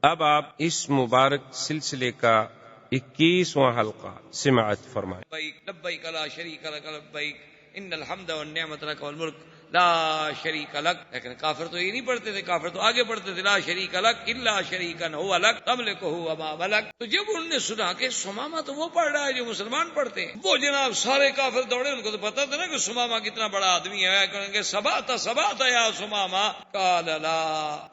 اب آپ اس مبارک سلسلے کا 21واں حلقہ سماعت فرمائیں۔ لبیک لبیک لا شریک لک لبیک ان الحمد والنعمت لک والملک لا شریک لک۔ لیکن کافر تو یہ نہیں پڑھتے تھے، کافر تو آگے پڑھتے تھے لا شریک لک الا شریکا هو لک تملکہ وما ملک۔ تو جب انہوں نے سنا کہ سمامہ تو وہ پڑھ رہا ہے جو مسلمان پڑھتے ہیں، وہ جناب سارے کافر دوڑے، ان کو تو پتا تھا نا کہ سمامہ کتنا بڑا آدمی ہے، کہیں گے سبات یا سمامہ قال لا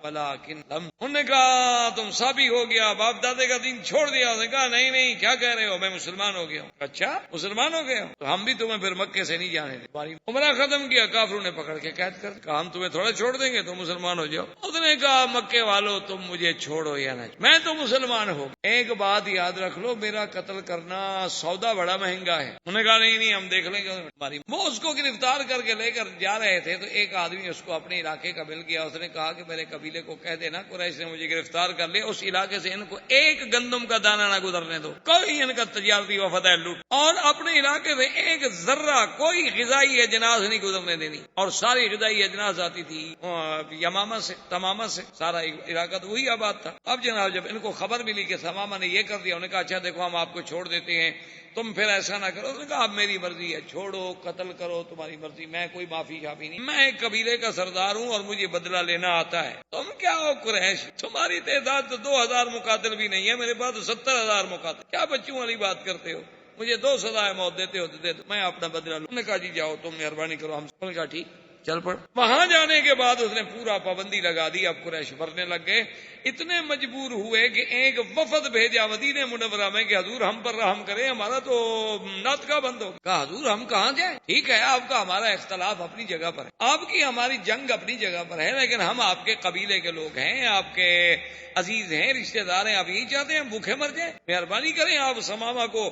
ولکن لم۔ انہوں نے کہا تم سابی ہو گیا، باپ دادے کا دین چھوڑ دیا۔ انہوں نے کہا نہیں نہیں کیا کہہ رہے ہو، میں مسلمان ہو گیا ہوں۔ اچھا مسلمان ہو گئے ہو تو ہم بھی تمہیں پھر مکے سے نہیں جانے دیں۔ تمہاری عمرہ ختم کیا، کافروں نے پکڑ کے قید کر کہا ہم تمہیں تھوڑا چھوڑ دیں گے، تم مسلمان ہو جاؤ۔ اس نے کہا مکے والو تم مجھے چھوڑو یا نہ، میں تو مسلمان ہوں۔ ایک بات یاد رکھ لو، میرا قتل کرنا سودا بڑا مہنگا ہے۔ انہوں نے کہا نہیں نہیں ہم دیکھ لیں گے ہماری۔ وہ اس کو گرفتار کر کے لے کر جا رہے تھے تو ایک آدمی اس کو اپنے علاقے کا مل گیا۔ اس نے کہا کہ میرے قبیلے کو کہہ دینا قریش نے مجھے گرفتار کر لیا، اس علاقے سے ان کو ایک گندم کا دانہ نہ گزرنے دو، کوئی ان کا تجارتی وفد ہے لوٹ، اور اپنے علاقے میں ایک ذرہ کوئی غذائی اجناس نہیں گزرنے دینی۔ اور ساری غذائی اجناس آتی تھی یمامہ سے، تمامہ سے، سارا علاقہ تو وہی آباد تھا۔ اب جناب جب ان کو خبر ملی کہ تمامہ نے یہ کر دیا، انہوں نے کہا اچھا دیکھو ہم آپ کو چھوڑ دیتے ہیں، تم پھر ایسا نہ کرو۔ انہوں نے کہا اب میری مرضی ہے، چھوڑو قتل کرو تمہاری مرضی، میں کوئی معافی شافی نہیں، میں ایک قبیلے کا سردار ہوں اور مجھے بدلہ لینا آتا ہے۔ تم کیا ہو قریش، تمہاری تعداد تو 2000 مقاتل بھی نہیں ہے، میرے پاس 70,000 مقاتل، کیا بچوں والی بات کرتے ہو، مجھے 2 سزائے موت دیتے ہو تو دے دو، میں اپنا بدلہ لوں۔ انہوں نے کہا جی جاؤ تم مہربانی کرو ہم۔ انہوں نے کہا ٹھیک چل پڑ۔ وہاں جانے کے بعد اس نے پورا پابندی لگا دی۔ اب قریش مرنے لگ گئے، اتنے مجبور ہوئے کہ ایک وفد بھیجا مدینہ منورہ میں کہ حضور ہم پر رحم کریں، ہمارا تو ناطقہ بند ہو۔ کہا حضور ہم کہاں جائیں، ٹھیک ہے آپ کا ہمارا اختلاف اپنی جگہ پر ہے، آپ کی ہماری جنگ اپنی جگہ پر ہے، لیکن ہم آپ کے قبیلے کے لوگ ہیں، آپ کے عزیز ہیں، رشتہ دار ہیں، آپ یہی چاہتے ہیں ہم بھوکے مر جائیں، مہربانی کریں آپ سمامہ کو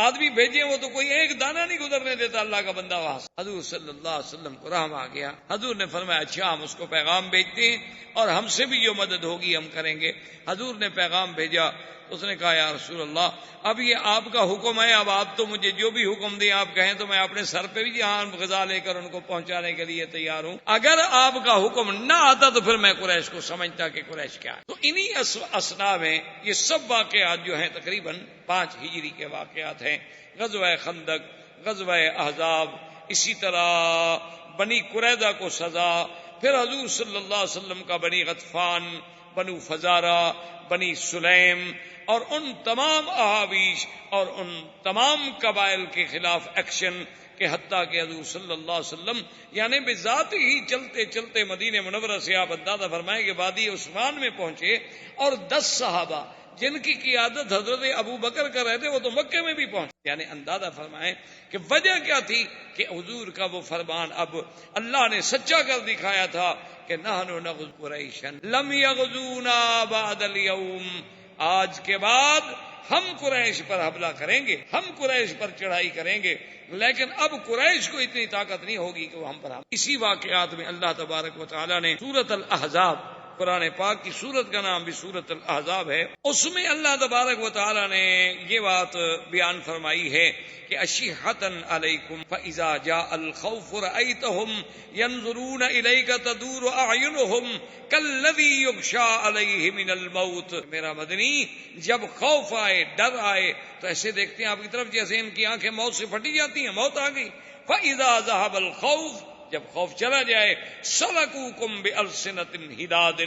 آدمی بھیجے، وہ تو کوئی ایک دانہ نہیں گزرنے دیتا اللہ کا بندہ وہاں سے۔ حضور صلی اللہ علیہ وسلم کو رحم آ گیا، حضور نے فرمایا اچھا ہم اس کو پیغام بھیجتے ہیں اور ہم سے بھی جو مدد ہوگی ہم کریں گے۔ حضور نے پیغام بھیجا، اس نے کہا یا رسول اللہ اب یہ آپ کا حکم ہے، اب آپ تو مجھے جو بھی حکم دیں آپ کہیں تو میں اپنے سر پہ بھی یہاں غذا لے کر ان کو پہنچانے کے لیے تیار ہوں، اگر آپ کا حکم نہ آتا تو پھر میں قریش کو سمجھتا کہ قریش کیا ہے۔ تو انہی اسنا میں یہ سب واقعات جو ہیں تقریباً 5 ہجری کے واقعات ہیں۔ غزوہ خندق، غزوہ احزاب، اسی طرح بنی قریظہ کو سزا، پھر حضور صلی اللہ علیہ وسلم کا بنی غطفان، بنو فزارہ، بنی سلیم، اور ان تمام احابیش اور ان تمام قبائل کے خلاف ایکشن کہ حتیٰ کہ حضور صلی اللہ علیہ وسلم یعنی بذات ہی چلتے چلتے مدینہ منورہ سے آپ اندازہ فرمائیں کہ وادی عثمان میں پہنچے، اور 10 صحابہ جن کی قیادت حضرت ابو بکر کر رہے تھے وہ تو مکے میں بھی پہنچے۔ یعنی اندازہ فرمائیں کہ وجہ کیا تھی کہ حضور کا وہ فرمان اب اللہ نے سچا کر دکھایا تھا کہ نحن نغزو قریشا لم یغزونا بعد اليوم، آج کے بعد ہم قریش پر حملہ کریں گے، ہم قریش پر چڑھائی کریں گے، لیکن اب قریش کو اتنی طاقت نہیں ہوگی کہ وہ ہم پر حملہ۔ اسی واقعات میں اللہ تبارک و تعالی نے سورۃ الاحزاب، قرآن پاک کی سورت کا نام بھی سورۃ الاحزاب ہے، اس میں اللہ تبارک و تعالی نے یہ بات بیان فرمائی ہے کہ اشحۃ علیکم فاذا جاء الخوف رأیتهم ينظرون الیک تدور اعینهم کالذی یغشى علیہ من الموت۔ میرا مدنی جب خوف آئے، ڈر آئے تو ایسے دیکھتے ہیں آپ کی طرف جیسے ان کی آنکھیں موت سے پھٹی جاتی ہیں، موت آ گئی۔ فاذا ذهب الخوف، جب خوف چلا جائے، سلکوکم بألسنۃ حداد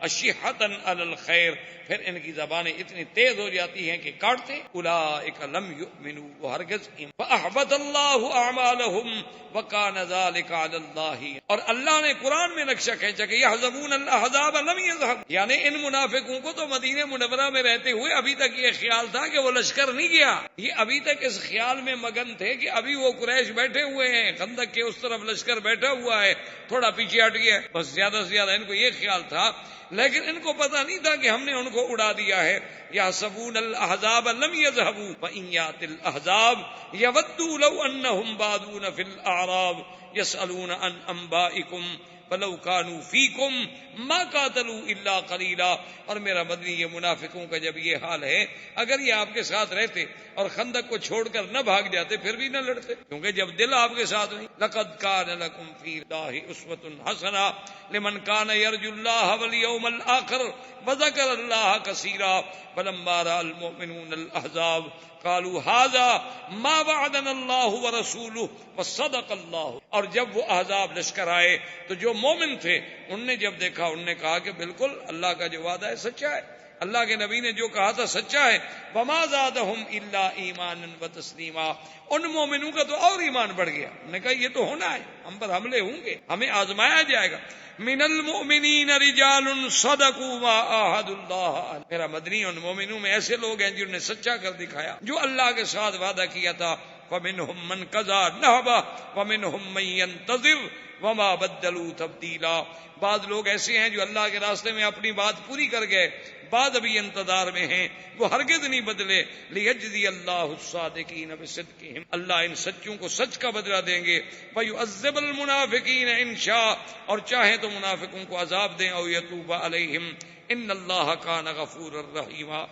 اشحۃ علی الخیر، پھر ان کی زبانیں اتنی تیز ہو جاتی ہیں کہ کاٹتے۔ اولئک لم یؤمنوا، وہ ہرگز فاحبط اللہ اعمالهم وکان ذلک علی اللہ، اور اللہ نے قرآن میں نقشہ کھینچا کہ یحسبون الاحزاب لم یذهب، یعنی ان منافقوں کو تو مدینہ منورہ میں رہتے ہوئے ابھی تک یہ خیال تھا کہ وہ لشکر نہیں گیا، یہ ابھی تک اس خیال میں مگن تھے کہ ابھی وہ قریش بیٹھے ہوئے ہیں، خندق کے اس طرف لشکر بیٹھا ہوا ہے، تھوڑا پیچھے ہٹ گیا، بس زیادہ سے زیادہ ان کو یہ خیال تھا، لیکن ان کو پتہ نہیں تھا کہ ہم نے ان کو اڑا دیا ہے۔ یحسبون الاحزاب لم یذهبوا وان یات الاحزاب یودوا لو انهم بادون فی الاعراب یسألون عن انبائکم فلو كانوا فيكم ما قاتلوا الا قليلا. اور میرا مدنی یہ منافقوں کا جب یہ حال ہے، اگر یہ آپ کے ساتھ رہتے اور خندق کو چھوڑ کر نہ بھاگ جاتے پھر بھی نہ لڑتے، کیونکہ جب دل آپ کے ساتھ نہیں. لقد كان لكم في الله اسوة حسنة لمن كان يرجو الله واليوم الآخر وذكر الله كثيرا. فلما رأى المؤمنون الأحزاب قالوا هذا ما وعدنا الله ورسوله وصدق الله. اور جب وہ احزاب لشکر آئے تو جو مومن تھے ان نے جب دیکھا، انہوں نے کہا کہ بالکل اللہ کا جو وعدہ ہے سچا ہے، اللہ کے نبی نے جو کہا تھا سچا ہے. وما زادهم الا ایمانا وتسلیما. ان مومنوں کا تو اور ایمان بڑھ گیا، انہوں نے کہا یہ تو ہونا ہے، ہم پر حملے ہوں گے، ہمیں آزمایا جائے گا. من المؤمنین رجال صدقوا ما عاهدوا اللہ. میرا مدنی ان مومنوں میں ایسے لوگ ہیں جنہوں نے سچا کر دکھایا جو اللہ کے ساتھ وعدہ کیا تھا. فمنهم من قضى نحبه ومنهم من ينتظر وما بدلوا تبدیلا. بعض لوگ ایسے ہیں جو اللہ کے راستے میں اپنی بات پوری کر گئے، بعد ابھی انتظار میں ہیں، وہ ہرگز نہیں بدلے. لیجزی اللہ الصادقین بصدقہم. اللہ ان سچوں کو سچ کا بدلہ دیں گے. ویعذب المنافقین ان شاء. اور چاہیں تو منافقوں کو عذاب دیں. او یتوب علیہم ان اللہ کان غفورا رحیما.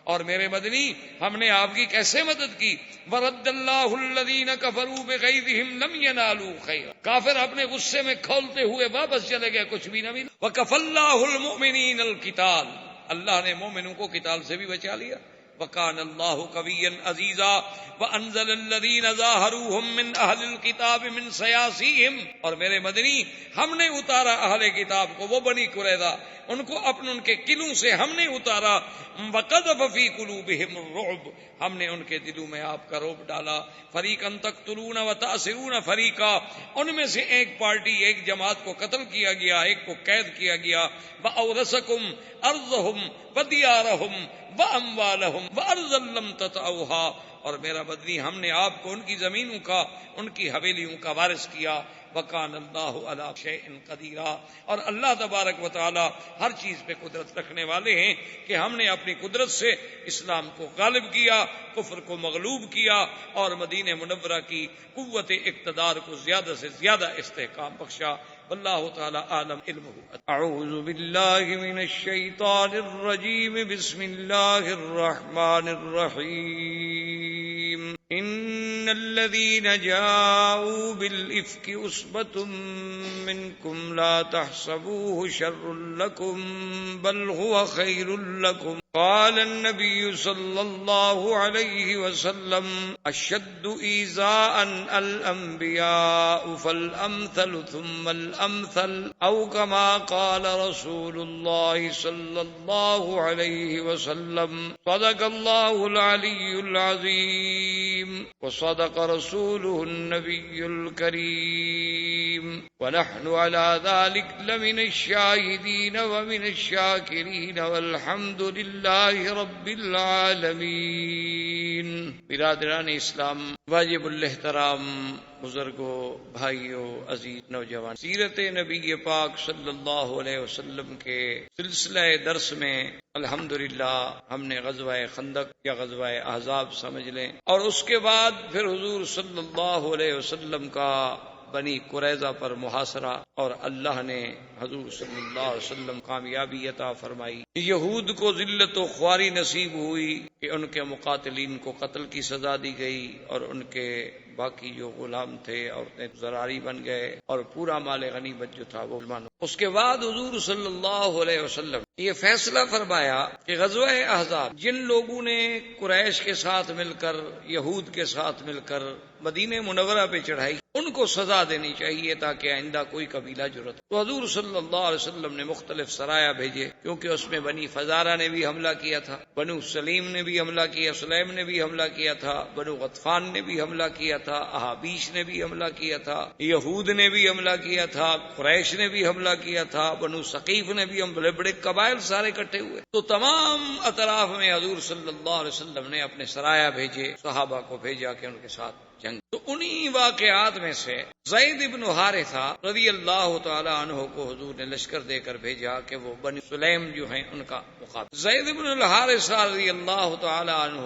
اور میرے مدنی ہم نے آپ کی کیسے مدد کی. ورد اللہ الذین کفروا بغیظہم لم ینالوا خیرا. کافر اپنے غصے میں کھولتے ہوئے واپس چلے گئے، کچھ بھی نہ ملا. وکفی اللہ المؤمنین القتال. اللہ نے مومنوں کو قتال سے بھی بچا لیا. وکان اللہ قویا عزیزا. وانزل الذین ظاہروہم من اہل الکتاب من سیاسیہم. اور میرے مدنی ہم نے اتارا اہل کتاب کو، وہ بنی قریظہ، ان کو اپنے ان کے قلعوں سے ہم نے اتارا. وقذف فی قلوبہم الرعب. ہم نے ان کے دلوں میں آپ کا رعب ڈالا. فریقا تقتلون وتأسرون فریقا. ان میں سے ایک پارٹی، ایک جماعت کو قتل کیا گیا، ایک کو قید کیا گیا. وأورثکم ارضہم ودیارہم واموالہم وارضا لم تطئوها. اور میرا بدنی ہم نے آپ کو ان کی زمینوں کا، ان کی حویلیوں کا وارث کیا. وکان اللہ علی شیء قدیرا. اور اللہ تبارک و تعالی ہر چیز پہ قدرت رکھنے والے ہیں کہ ہم نے اپنی قدرت سے اسلام کو غالب کیا، کفر کو مغلوب کیا، اور مدینہ منورہ کی قوت اقتدار کو زیادہ سے زیادہ استحکام بخشا. واللہ تعالی عالم علمہ. اعوذ باللہ من الشیطان الرجیم. بسم اللہ الرحمن الرحیم. ان الذين جاءوا بالافك عصبة منكم لا تحسبوه شر لكم بل هو خير لكم. قال النبي صلى الله عليه وسلم اشد ايذاء الانبياء فالامثل ثم الامثل او كما قال رسول الله صلى الله عليه وسلم. صدق الله العلي العظيم وصدق رسوله النبي الكريم ونحن على ذلك لمن الشاهدين ومن الشاكرين والحمد لله رب العالمين. برادران اسلام، واجب الاحترام بزرگوں، بھائیوں، عزیز نوجوان، سیرت نبی پاک صلی اللہ علیہ وسلم کے سلسلہ درس میں الحمدللہ ہم نے غزوہ خندق یا غزوہ احزاب سمجھ لیں، اور اس کے بعد پھر حضور صلی اللہ علیہ وسلم کا بنی قریظہ پر محاصرہ، اور اللہ نے حضور صلی اللہ علیہ وسلم کامیابی عطا فرمائی. یہود کو ذلت و خواری نصیب ہوئی کہ ان کے مقاتلین کو قتل کی سزا دی گئی، اور ان کے باقی جو غلام تھے عورتیں زراری بن گئے، اور پورا مال غنیمت جو تھا وہ مسلمانوں. اس کے بعد حضور صلی اللہ علیہ وسلم یہ فیصلہ فرمایا کہ غزوہ احزاب جن لوگوں نے قریش کے ساتھ مل کر، یہود کے ساتھ مل کر مدینہ منورہ پہ چڑھائی، ان کو سزا دینی چاہیے تاکہ آئندہ کوئی قبیلہ جرأت. تو حضور صلی اللہ علیہ وسلم نے مختلف سرایا بھیجے، کیونکہ اس میں بنی فزارہ نے بھی حملہ کیا تھا، بنو سلیم نے بھی حملہ کیا، سلیم نے بھی حملہ کیا تھا، بنو غطفان نے بھی حملہ کیا تھا، احابیش نے بھی حملہ کیا تھا، یہود نے بھی حملہ کیا تھا، قریش نے بھی حملہ کیا تھا، بنو ثقیف نے بھی، بڑے بڑے قبائل سارے اکٹھے ہوئے. تو تمام اطراف میں حضور صلی اللہ علیہ وسلم نے اپنے سرایا بھیجے، صحابہ کو بھیجا کہ ان کے ساتھ جنگ. تو انہی واقعات میں سے زید بن حارثہ رضی اللہ تعالی عنہ کو حضور نے لشکر دے کر بھیجا کہ وہ بنی سلیم جو ہیں ان کا مقابلہ. زید بن الحارثہ رضی اللہ تعالی عنہ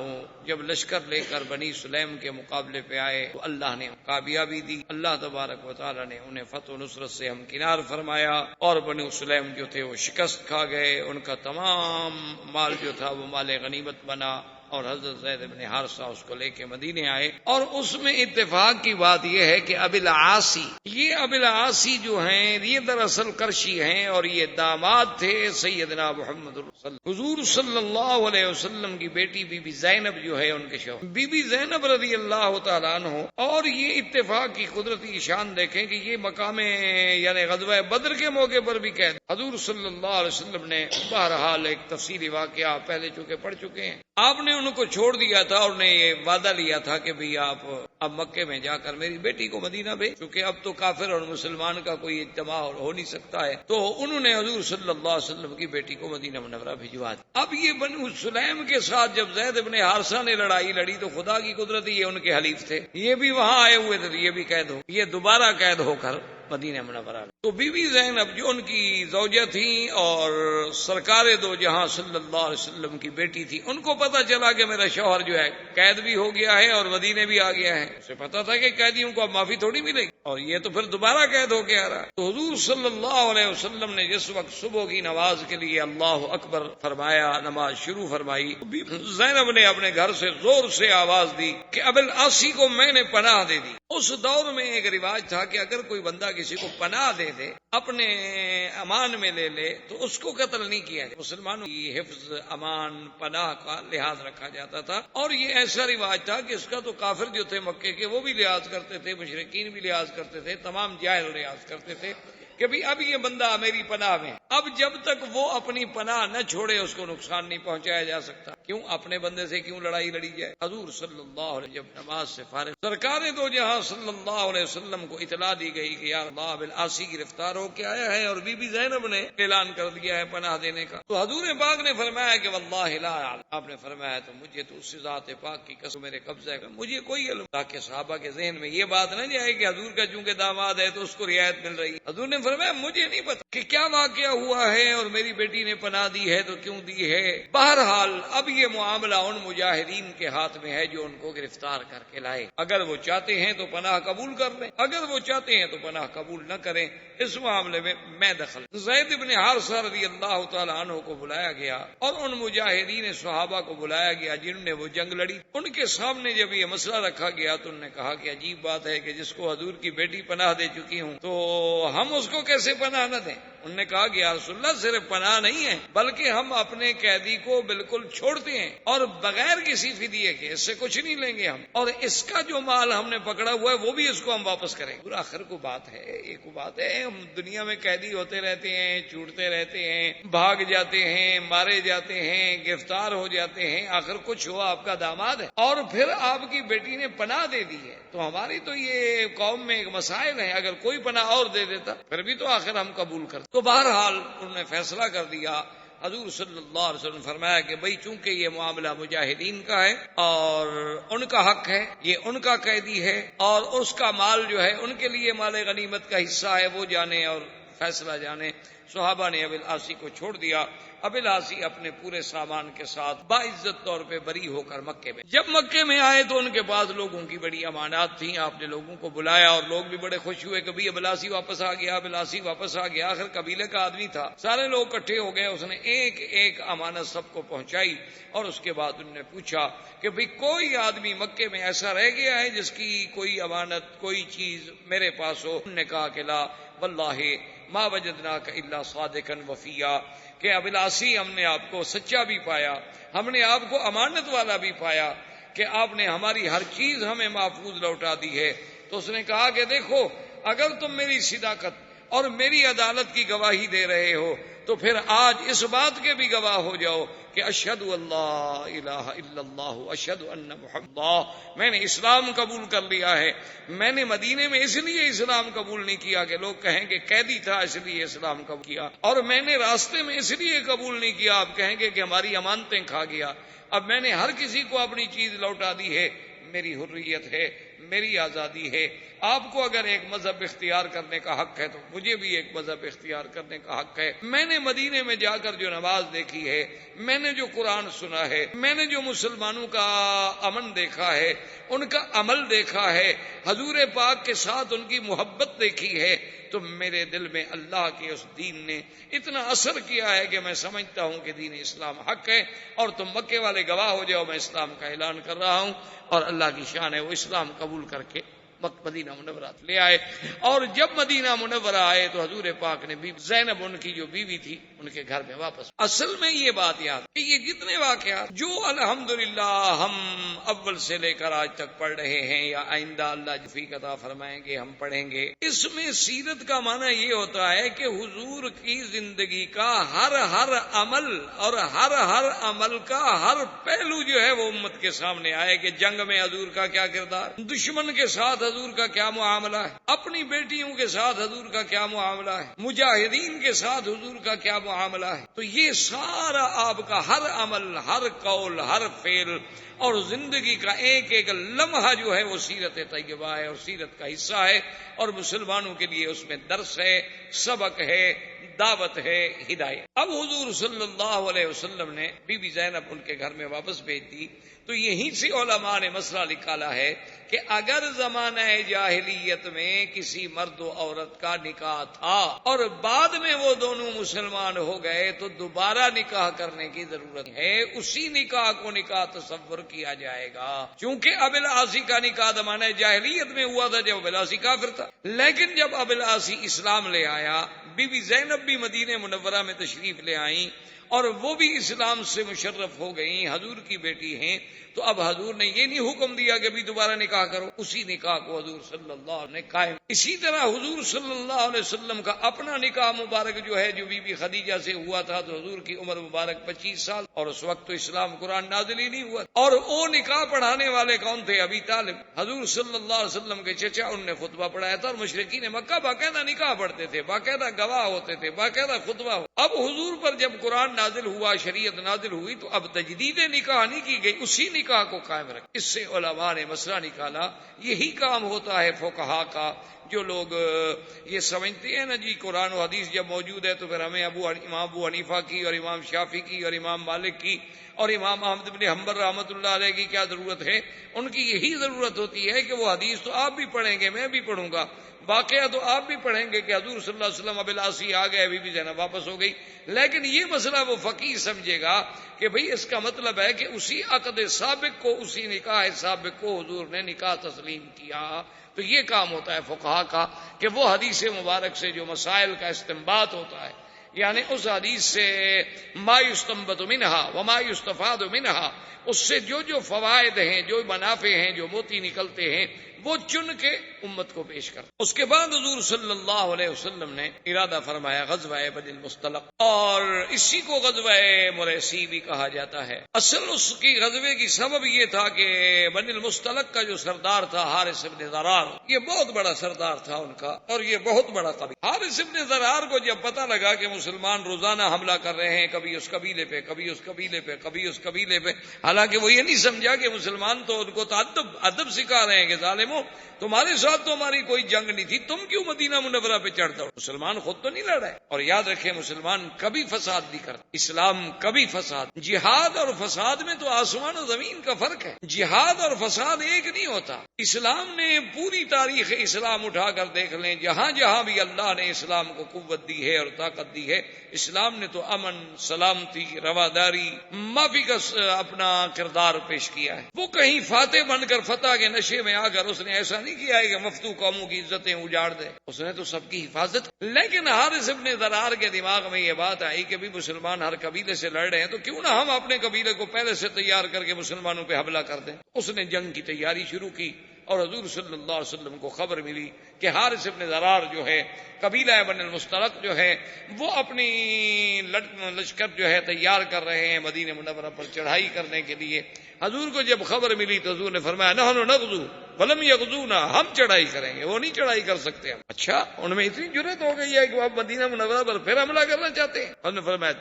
جب لشکر لے کر بنی سلیم کے مقابلے پہ آئے تو اللہ نے کامیابی دی. اللہ تبارک و تعالی نے انہیں فتح و نصرت سے ہمکنار فرمایا اور بنی سلیم جو تھے وہ شکست کھا گئے. ان کا تمام مال جو تھا وہ مال غنیمت بنا اور حضرت زید بن حارثہ اس کو لے کے مدینے آئے. اور اس میں اتفاق کی بات یہ ہے کہ ابی العاصی، یہ ابی العاصی جو ہیں یہ دراصل کرشی ہیں اور یہ داماد تھے سیدنا محمد حضور صلی اللہ علیہ وسلم کی بیٹی بی بی زینب جو ہے ان کے شوہر بی بی زینب رضی اللہ تعالیٰ عنہ. اور یہ اتفاق کی قدرتی شان دیکھیں کہ یہ مقام یعنی غزوہ بدر کے موقع پر بھی قید حضور صلی اللہ علیہ وسلم نے بہرحال ایک تفصیلی واقعہ پہلے چونکہ پڑھ چکے ہیں. آپ نے ان کو چھوڑ دیا تھا اور نے یہ وعدہ لیا تھا کہ بھئی آپ اب مکے میں جا کر میری بیٹی کو مدینہ بھیج، کیونکہ اب تو کافر اور مسلمان کا کوئی اجتماع ہو نہیں سکتا ہے. تو انہوں نے حضور صلی اللہ علیہ وسلم کی بیٹی کو مدینہ منورہ بھجوا دی. اب یہ بنو سلیم کے ساتھ جب زید بن حارثہ نے لڑائی لڑی تو خدا کی قدرت یہ ان کے حلیف تھے، یہ بھی وہاں آئے ہوئے تھے، یہ بھی قید ہو، یہ دوبارہ قید ہو کر مدینہ منورہ. تو بی بی زینب جو ان کی زوجہ تھیں اور سرکار دو جہاں صلی اللہ علیہ وسلم کی بیٹی تھی، ان کو پتا چلا کہ میرا شوہر جو ہے قید بھی ہو گیا ہے اور مدینے بھی آ گیا ہے. اسے پتا تھا کہ قیدیوں کو اب معافی تھوڑی ملے گی اور یہ تو پھر دوبارہ قید ہو کے آ رہا. تو حضور صلی اللہ علیہ وسلم نے جس وقت صبح کی نماز کے لیے اللہ اکبر فرمایا، نماز شروع فرمائی، زینب نے اپنے گھر سے زور سے آواز دی کہ ابی العاصی کو میں نے پناہ دے دی. اس دور میں ایک رواج تھا کہ اگر کوئی بندہ کسی کو پناہ دے دے، اپنے امان میں لے لے، تو اس کو قتل نہیں کیا جائے. مسلمانوں کی حفظ، امان، پناہ کا لحاظ رکھا جاتا تھا. اور یہ ایسا رواج تھا کہ اس کا تو کافر جو تھے مکے کے وہ بھی لحاظ کرتے تھے، مشرکین بھی لحاظ کرتے تھے، تمام جاہل لحاظ کرتے تھے کہ بھی اب یہ بندہ میری پناہ میں، اب جب تک وہ اپنی پناہ نہ چھوڑے اس کو نقصان نہیں پہنچایا جا سکتا. کیوں اپنے بندے سے کیوں لڑائی لڑی جائے. حضور صلی اللہ علیہ جب نماز سے فارغ، سرکار دو جہاں صلی اللہ علیہ وسلم کو اطلاع دی گئی کہ یا اللہ ابی العاصی گرفتار ہو کے آیا ہے اور بی بی زینب نے اعلان کر دیا ہے پناہ دینے کا. تو حضور پاک نے فرمایا کہ واللہ لا اعلم، آپ نے فرمایا تو مجھے تو اس ذات پاک کی قسم میرے قبضہ ہے، مجھے کوئی علم، تاکہ صحابہ کے ذہن میں یہ بات نہ جائے کہ حضور کا چونکہ داماد ہے تو اس کو رعایت مل رہی. حضور نے فرمایا مجھے نہیں پتا کہ کیا واقعہ ہوا ہے اور میری بیٹی نے پناہ دی ہے تو کیوں دی ہے. بہرحال اب یہ معاملہ ان مجاہدین کے ہاتھ میں ہے جو ان کو گرفتار کر کے لائے. اگر وہ چاہتے ہیں تو پناہ قبول کر لیں، اگر وہ چاہتے ہیں تو پناہ قبول نہ کریں. اس معاملے میں دخل. زید بن حارثہ رضی اللہ تعالی عنہ کو بلایا گیا اور ان مجاہدین صحابہ کو بلایا گیا جنہوں نے وہ جنگ لڑی. ان کے سامنے جب یہ مسئلہ رکھا گیا تو انہوں نے کہا کہ عجیب بات ہے کہ جس کو حضور کی بیٹی پناہ دے چکی ہوں تو ہم اس کو کیسے پناہ نہ دیں. انہوں نے کہا کہ یا رسول اللہ صرف پناہ نہیں ہے بلکہ ہم اپنے قیدی کو بالکل چھوڑتے ہیں اور بغیر کسی فدیے کے، اس سے کچھ نہیں لیں گے ہم، اور اس کا جو مال ہم نے پکڑا ہوا ہے وہ بھی اس کو ہم واپس کریں گے. آخر کو بات ہے، ایک بات ہے، ہم دنیا میں قیدی ہوتے رہتے ہیں، چھوٹتے رہتے ہیں، بھاگ جاتے ہیں، مارے جاتے ہیں، گرفتار ہو جاتے ہیں، آخر کچھ ہوا آپ کا داماد ہے اور پھر آپ کی بیٹی نے پناہ دے دی ہے. تو ہماری تو یہ قوم میں ایک مسائل ہے، اگر کوئی پناہ اور دے دیتا پھر بھی تو آخر ہم قبول کرتے. تو بہرحال انہوں نے فیصلہ کر دیا. حضور صلی اللہ علیہ وسلم فرمایا کہ بھئی چونکہ یہ معاملہ مجاہدین کا ہے اور ان کا حق ہے، یہ ان کا قیدی ہے اور اس کا مال جو ہے ان کے لیے مال غنیمت کا حصہ ہے، وہ جانے اور فیصلہ جانے. صحابہ نے ابی العاصی کو چھوڑ دیا. ابی العاصی اپنے پورے سامان کے ساتھ باعزت طور پہ بری ہو کر مکے میں، جب مکے میں آئے تو ان کے پاس لوگوں کی بڑی امانات تھیں. آپ نے لوگوں کو بلایا اور لوگ بھی بڑے خوش ہوئے کہ ابی العاصی واپس آ گیا، ابی العاصی واپس آ گیا. آخر قبیلے کا آدمی تھا، سارے لوگ اکٹھے ہو گئے. اس نے ایک ایک امانت سب کو پہنچائی اور اس کے بعد انہوں نے پوچھا کہ بھئی کوئی آدمی مکے میں ایسا رہ گیا ہے جس کی کوئی امانت، کوئی چیز میرے پاس ہو. انہوں نے کہا کہ لا واللہ ما وجدناک الا صادقا وفیا، کہ ابی العاصی ہم نے آپ کو سچا بھی پایا، ہم نے آپ کو امانت والا بھی پایا کہ آپ نے ہماری ہر چیز ہمیں محفوظ لوٹا دی ہے. تو اس نے کہا کہ دیکھو اگر تم میری صداقت اور میری عدالت کی گواہی دے رہے ہو تو پھر آج اس بات کے بھی گواہ ہو جاؤ کہ اشہد اللہ الہ الا اللہ اشہد ان محمد، میں نے اسلام قبول کر لیا ہے. میں نے مدینے میں اس لیے اسلام قبول نہیں کیا کہ لوگ کہیں کہ قیدی تھا اس لیے اسلام قبول کیا، اور میں نے راستے میں اس لیے قبول نہیں کیا آپ کہیں گے کہ ہماری امانتیں کھا گیا. اب میں نے ہر کسی کو اپنی چیز لوٹا دی ہے، میری حریت ہے، میری آزادی ہے، آپ کو اگر ایک مذہب اختیار کرنے کا حق ہے تو مجھے بھی ایک مذہب اختیار کرنے کا حق ہے۔ میں نے مدینے میں جا کر جو نماز دیکھی ہے، میں نے جو قرآن سنا ہے، میں نے جو مسلمانوں کا امن دیکھا ہے، ان کا عمل دیکھا ہے، حضور پاک کے ساتھ ان کی محبت دیکھی ہے، تو میرے دل میں اللہ کے اس دین نے اتنا اثر کیا ہے کہ میں سمجھتا ہوں کہ دین اسلام حق ہے، اور تم مکے والے گواہ ہو جاؤ، میں اسلام کا اعلان کر رہا ہوں، اور اللہ کی شان ہے وہ اسلام قبول کر کے وقت مدینہ منورہ لے آئے۔ اور جب مدینہ منورہ آئے تو حضور پاک نے زینب ان کی جو بیوی تھی ان کے گھر میں واپس۔ اصل میں یہ بات یاد کہ یہ جتنے واقعات جو الحمدللہ ہم اول سے لے کر آج تک پڑھ رہے ہیں یا آئندہ اللہ توفیق عطا فرمائیں گے ہم پڑھیں گے، اس میں سیرت کا معنی یہ ہوتا ہے کہ حضور کی زندگی کا ہر عمل اور ہر عمل کا ہر پہلو جو ہے وہ امت کے سامنے آئے کہ جنگ میں حضور کا کیا کردار، دشمن کے ساتھ حضور کا کیا معاملہ ہے، اپنی بیٹیوں کے ساتھ حضور کا کیا معاملہ ہے، مجاہدین کے ساتھ حضور کا کیا معاملہ ہے۔ تو یہ سارا آپ کا ہر عمل، ہر قول، ہر فعل اور زندگی کا ایک ایک لمحہ جو ہے وہ سیرت طیبہ ہے اور سیرت کا حصہ ہے، اور مسلمانوں کے لیے اس میں درس ہے، سبق ہے، دعوت ہے، ہدایت۔ اب حضور صلی اللہ علیہ وسلم نے بی بی زینب ان کے گھر میں واپس بھیج دی، تو یہیں سے علماء نے مسئلہ نکالا ہے کہ اگر زمانہ جاہلیت میں کسی مرد و عورت کا نکاح تھا اور بعد میں وہ دونوں مسلمان ہو گئے تو دوبارہ نکاح کرنے کی ضرورت ہے، اسی نکاح کو نکاح تصور کیا جائے گا، چونکہ ابو العاص کا نکاح زمانہ جاہلیت میں ہوا تھا جب ابو العاص کافر تھا، لیکن جب ابو العاص اسلام لے آیا، بی بی زینب بھی مدینہ منورہ میں تشریف لے آئیں اور وہ بھی اسلام سے مشرف ہو گئیں، حضور کی بیٹی ہیں، تو اب حضور نے یہ نہیں حکم دیا کہ بھی دوبارہ نکاح کرو، اسی نکاح کو حضور صلی اللہ علیہ وسلم نے قائم۔ اسی طرح حضور صلی اللہ علیہ وسلم کا اپنا نکاح مبارک جو ہے جو بی بی خدیجہ سے ہوا تھا، تو حضور کی عمر مبارک 25 سال، اور اس وقت تو اسلام قرآن نازل ہی نہیں ہوا، اور وہ نکاح پڑھانے والے کون تھے؟ ابی طالب، حضور صلی اللہ علیہ وسلم کے چچا، ان نے خطبہ پڑھایا تھا، اور مشرکین مکہ باقاعدہ نکاح پڑھتے تھے، باقاعدہ گواہ ہوتے تھے، باقاعدہ خطبہ ہو۔ اب حضور پر جب قرآن نازل ہوا، شریعت نازل ہوئی، تو اب تجدید نکاح نہیں کی گئی، اسی نکاح کو قائم رکھ۔ اس سے علماء نے مسئلہ نکالا، یہی کام ہوتا ہے فقہا کا، جو لوگ یہ سمجھتے ہیں نا جی قرآن و حدیث جب موجود ہے تو پھر ہمیں امام ابو حنیفہ کی اور امام شافعی کی اور امام مالک کی اور امام احمد بن حنبل رحمۃ اللہ علیہ کی کیا ضرورت ہے؟ ان کی یہی ضرورت ہوتی ہے کہ وہ حدیث تو آپ بھی پڑھیں گے، میں بھی پڑھوں گا، واقعہ تو آپ بھی پڑھیں گے کہ حضور صلی اللہ علیہ وسلم ابو العاص آ گئے، بی بی زینب واپس ہو گئی، لیکن یہ مسئلہ وہ فقیہ سمجھے گا کہ بھئی اس کا مطلب ہے کہ اسی عقد سابق کو، اسی نکاح سابق کو حضور نے نکاح تسلیم کیا۔ تو یہ کام ہوتا ہے فقہا کا کہ وہ حدیث مبارک سے جو مسائل کا استنباط ہوتا ہے، یعنی اس حدیث سے ما یستنبط منہا وما یستفاد منہا، اس سے جو جو فوائد ہیں، جو منافع ہیں، جو موتی نکلتے ہیں، وہ چن کے امت کو پیش کر۔ اس کے بعد حضور صلی اللہ علیہ وسلم نے ارادہ فرمایا غزوہ بنی المصطلق، اور اسی کو غزوہ مریسی بھی کہا جاتا ہے۔ اصل اس کی غزوے کی سبب یہ تھا کہ بنی المصطلق کا جو سردار تھا حارث بن ضرار، یہ بہت بڑا سردار تھا ان کا، اور یہ بہت بڑا قبیلہ۔ حارث بن ضرار کو جب پتہ لگا کہ مسلمان روزانہ حملہ کر رہے ہیں، کبھی اس قبیلے پہ، کبھی اس قبیلے پہ، کبھی اس قبیلے پہ، حالانکہ وہ یہ نہیں سمجھا کہ مسلمان تو ان کو ادب سکھا رہے ہیں کہ ظالموں تمہارے ساتھ تو ہماری کوئی جنگ نہیں تھی، تم کیوں مدینہ منورہ پہ چڑھتا ہو؟ مسلمان خود تو نہیں لڑ رہے۔ اور یاد رکھیں مسلمان کبھی فساد نہیں کرتا، اسلام کبھی فساد، جہاد اور فساد میں تو آسمان و زمین کا فرق ہے، جہاد اور فساد ایک نہیں ہوتا۔ اسلام نے پوری تاریخ اسلام اٹھا کر دیکھ لیں، جہاں جہاں بھی اللہ نے اسلام کو قوت دی ہے اور طاقت دی ہے، اسلام نے تو امن، سلامتی، رواداری، معافی کا اپنا کردار پیش کیا ہے۔ وہ کہیں فاتح بن کر فتح کے نشے میں آ کر اس نے ایسا نہیں کیا ہے کہ مفتو قوموں کی عزتیں اجاڑ دے، اس نے تو سب کی حفاظت۔ لیکن حارث بن ضرار کے دماغ میں یہ بات آئی کہ بھی مسلمان ہر قبیلے سے لڑ رہے ہیں تو کیوں نہ ہم اپنے قبیلے کو پہلے سے تیار کر کے مسلمانوں پہ حملہ کر دیں۔ اس نے جنگ کی تیاری شروع کی، اور حضور صلی اللہ علیہ وسلم کو خبر ملی کہ حارث بن ضرار جو ہے، قبیلہ بنی المصطلق جو ہے، وہ اپنی لشکر جو ہے تیار کر رہے ہیں مدینہ منورہ پر چڑھائی کرنے کے لیے۔ حضور کو جب خبر ملی تو حضور نے فرمایا نحن نغزو ولم یغزونا، ہم چڑھائی کریں گے، وہ نہیں چڑھائی کر سکتے ہم۔ اچھا، ان میں اتنی جرأت ہو گئی ہے کہ وہ اب مدینہ منورہ پر پھر حملہ کرنا چاہتے ہیں۔ انہوں نے فرمایا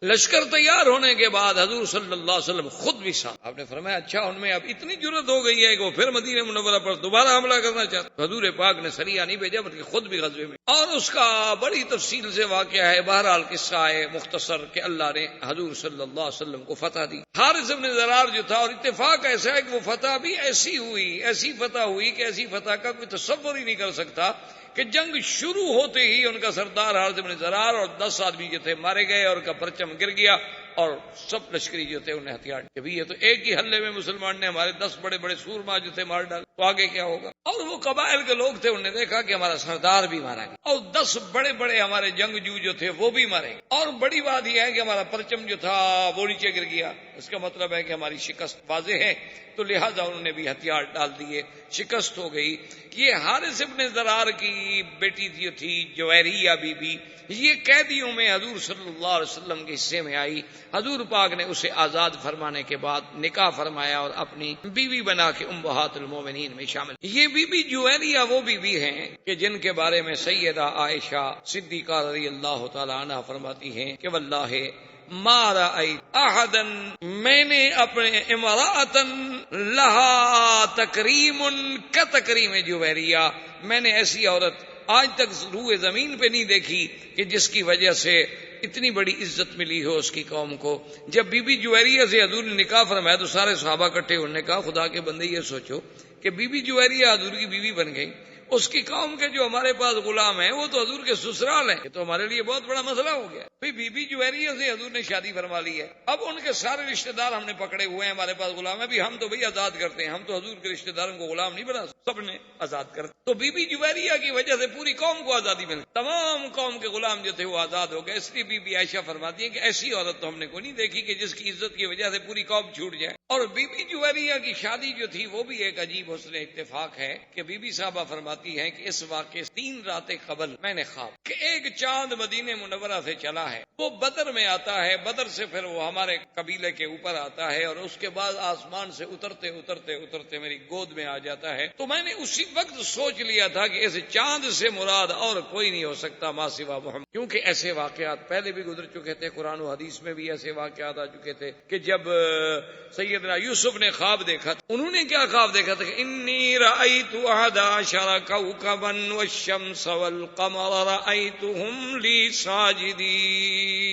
لشکر تیار ہونے کے بعد حضور صلی اللہ علیہ وسلم خود بھی ساتھ۔ آپ نے فرمایا اچھا، ان میں اب اتنی جرأت ہو گئی ہے کہ وہ پھر مدینہ منورہ پر دوبارہ حملہ کرنا چاہتے ہیں۔ حضور پاک نے سریہ نہیں بھیجا بلکہ خود بھی غزوے میں، اور اس کا بڑی تفصیل سے واقعہ ہے۔ بہرحال قصہ ہے مختصر کہ اللہ نے حضور صلی اللہ علیہ وسلم کو فتح دی۔ حارث بن ضرار جو تھا، اور اتفاق ایسا ہے کہ وہ فتح بھی ایسی ہوئی، ایسی فتح ہوئی کہ ایسی فتح کا کوئی تصور ہی نہیں کر سکتا کہ جنگ شروع ہوتے ہی ان کا سردار حارث بن ضرار اور 10 آدمی جو تھے مارے گئے، اور ان کا پرچم گر گیا، اور سب لشکری جو تھے انہیں ہتھیار کہ یہ تو ایک ہی حلے میں مسلمان نے ہمارے 10 بڑے بڑے سورما جو تھے مار ڈالے، تو آگے کیا ہوگا؟ اور وہ قبائل کے لوگ تھے، انہوں نے دیکھا کہ ہمارا سردار بھی مارا گیا، اور 10 بڑے بڑے ہمارے جنگجو جو تھے وہ بھی مارے، اور بڑی بات یہ ہے کہ ہمارا پرچم جو تھا وہ نیچے گر گیا۔ اس کا مطلب ہے کہ ہماری شکست واضح ہے، تو لہٰذا انہوں نے بھی ہتھیار ڈال دیے، شکست ہو گئی۔ یہ حارث بن ضرار کی بیٹی تھی جویریہ بی بی، یہ قیدیوں میں حضور صلی اللہ علیہ وسلم کے حصے میں آئی۔ حضور پاک نے اسے آزاد فرمانے کے بعد نکاح فرمایا اور اپنی بیوی بنا کے امہات المومنین میں شامل۔ یہ بی بی جویریہ وہ بیوی ہیں کہ جن کے بارے میں سیدہ عائشہ صدیقہ رضی اللہ تعالی عنہ فرماتی ہیں کہ واللہ ما رأیت احدا، میں نے اپنے امرأۃ لہا تکریم کتکریم جویریہ، میں نے ایسی عورت آج تک روئے زمین پہ نہیں دیکھی کہ جس کی وجہ سے اتنی بڑی عزت ملی ہو اس کی قوم کو۔ جب بی بی جویریہ سے حضور نے نکاح فرمایا تو سارے صحابہ اکٹھے، انہوں نے کہا خدا کے بندے یہ سوچو کہ بی بی جویریہ حضور کی بیوی بن گئی، اس کی قوم کے جو ہمارے پاس غلام ہیں وہ تو حضور کے سسرال ہیں، یہ تو ہمارے لیے بہت بڑا مسئلہ ہو گیا۔ بی بی جویریہ سے حضور نے شادی فرما لی ہے، اب ان کے سارے رشتہ دار ہم نے پکڑے ہوئے ہیں، ہمارے پاس غلام ہے، بھی ہم تو بھئی آزاد کرتے ہیں، ہم تو حضور کے رشتہ داروں کو غلام نہیں بنا سب نے آزاد کر۔ تو بی بی جویریہ کی وجہ سے پوری قوم کو آزادی مل، تمام قوم کے غلام جو تھے وہ آزاد ہو گئے۔ اس لیے بی بی عائشہ فرماتی ہے کہ ایسی عورت تو ہم نے کوئی نہیں دیکھی کہ جس کی عزت کی وجہ سے پوری قوم چھوٹ جائے۔ اور بی بی جویریہ کی شادی جو تھی وہ بھی ایک عجیب حسن اتفاق ہے کہ بی بی صاحبہ فرماتی ہیں کہ اس واقعے 3 راتیں قبل میں نے خواب کہ ایک چاند مدینہ منورہ سے چلا ہے، وہ بدر میں آتا ہے، بدر سے پھر وہ ہمارے قبیلے کے اوپر آتا ہے، اور اس کے بعد آسمان سے اترتے اترتے اترتے میری گود میں آ جاتا ہے۔ تو میں نے اسی وقت سوچ لیا تھا کہ اس چاند سے مراد اور کوئی نہیں ہو سکتا ما سوا محمد، کیونکہ ایسے واقعات پہلے بھی گزر چکے تھے، قرآن و حدیث میں بھی ایسے واقعات آ چکے تھے کہ جب سیدنا یوسف نے خواب دیکھا، انہوں نے کیا خواب دیکھا تھا کہ انی رأیت 11 کوكبا والشمس والقمر رأیتهم لی ساجدین،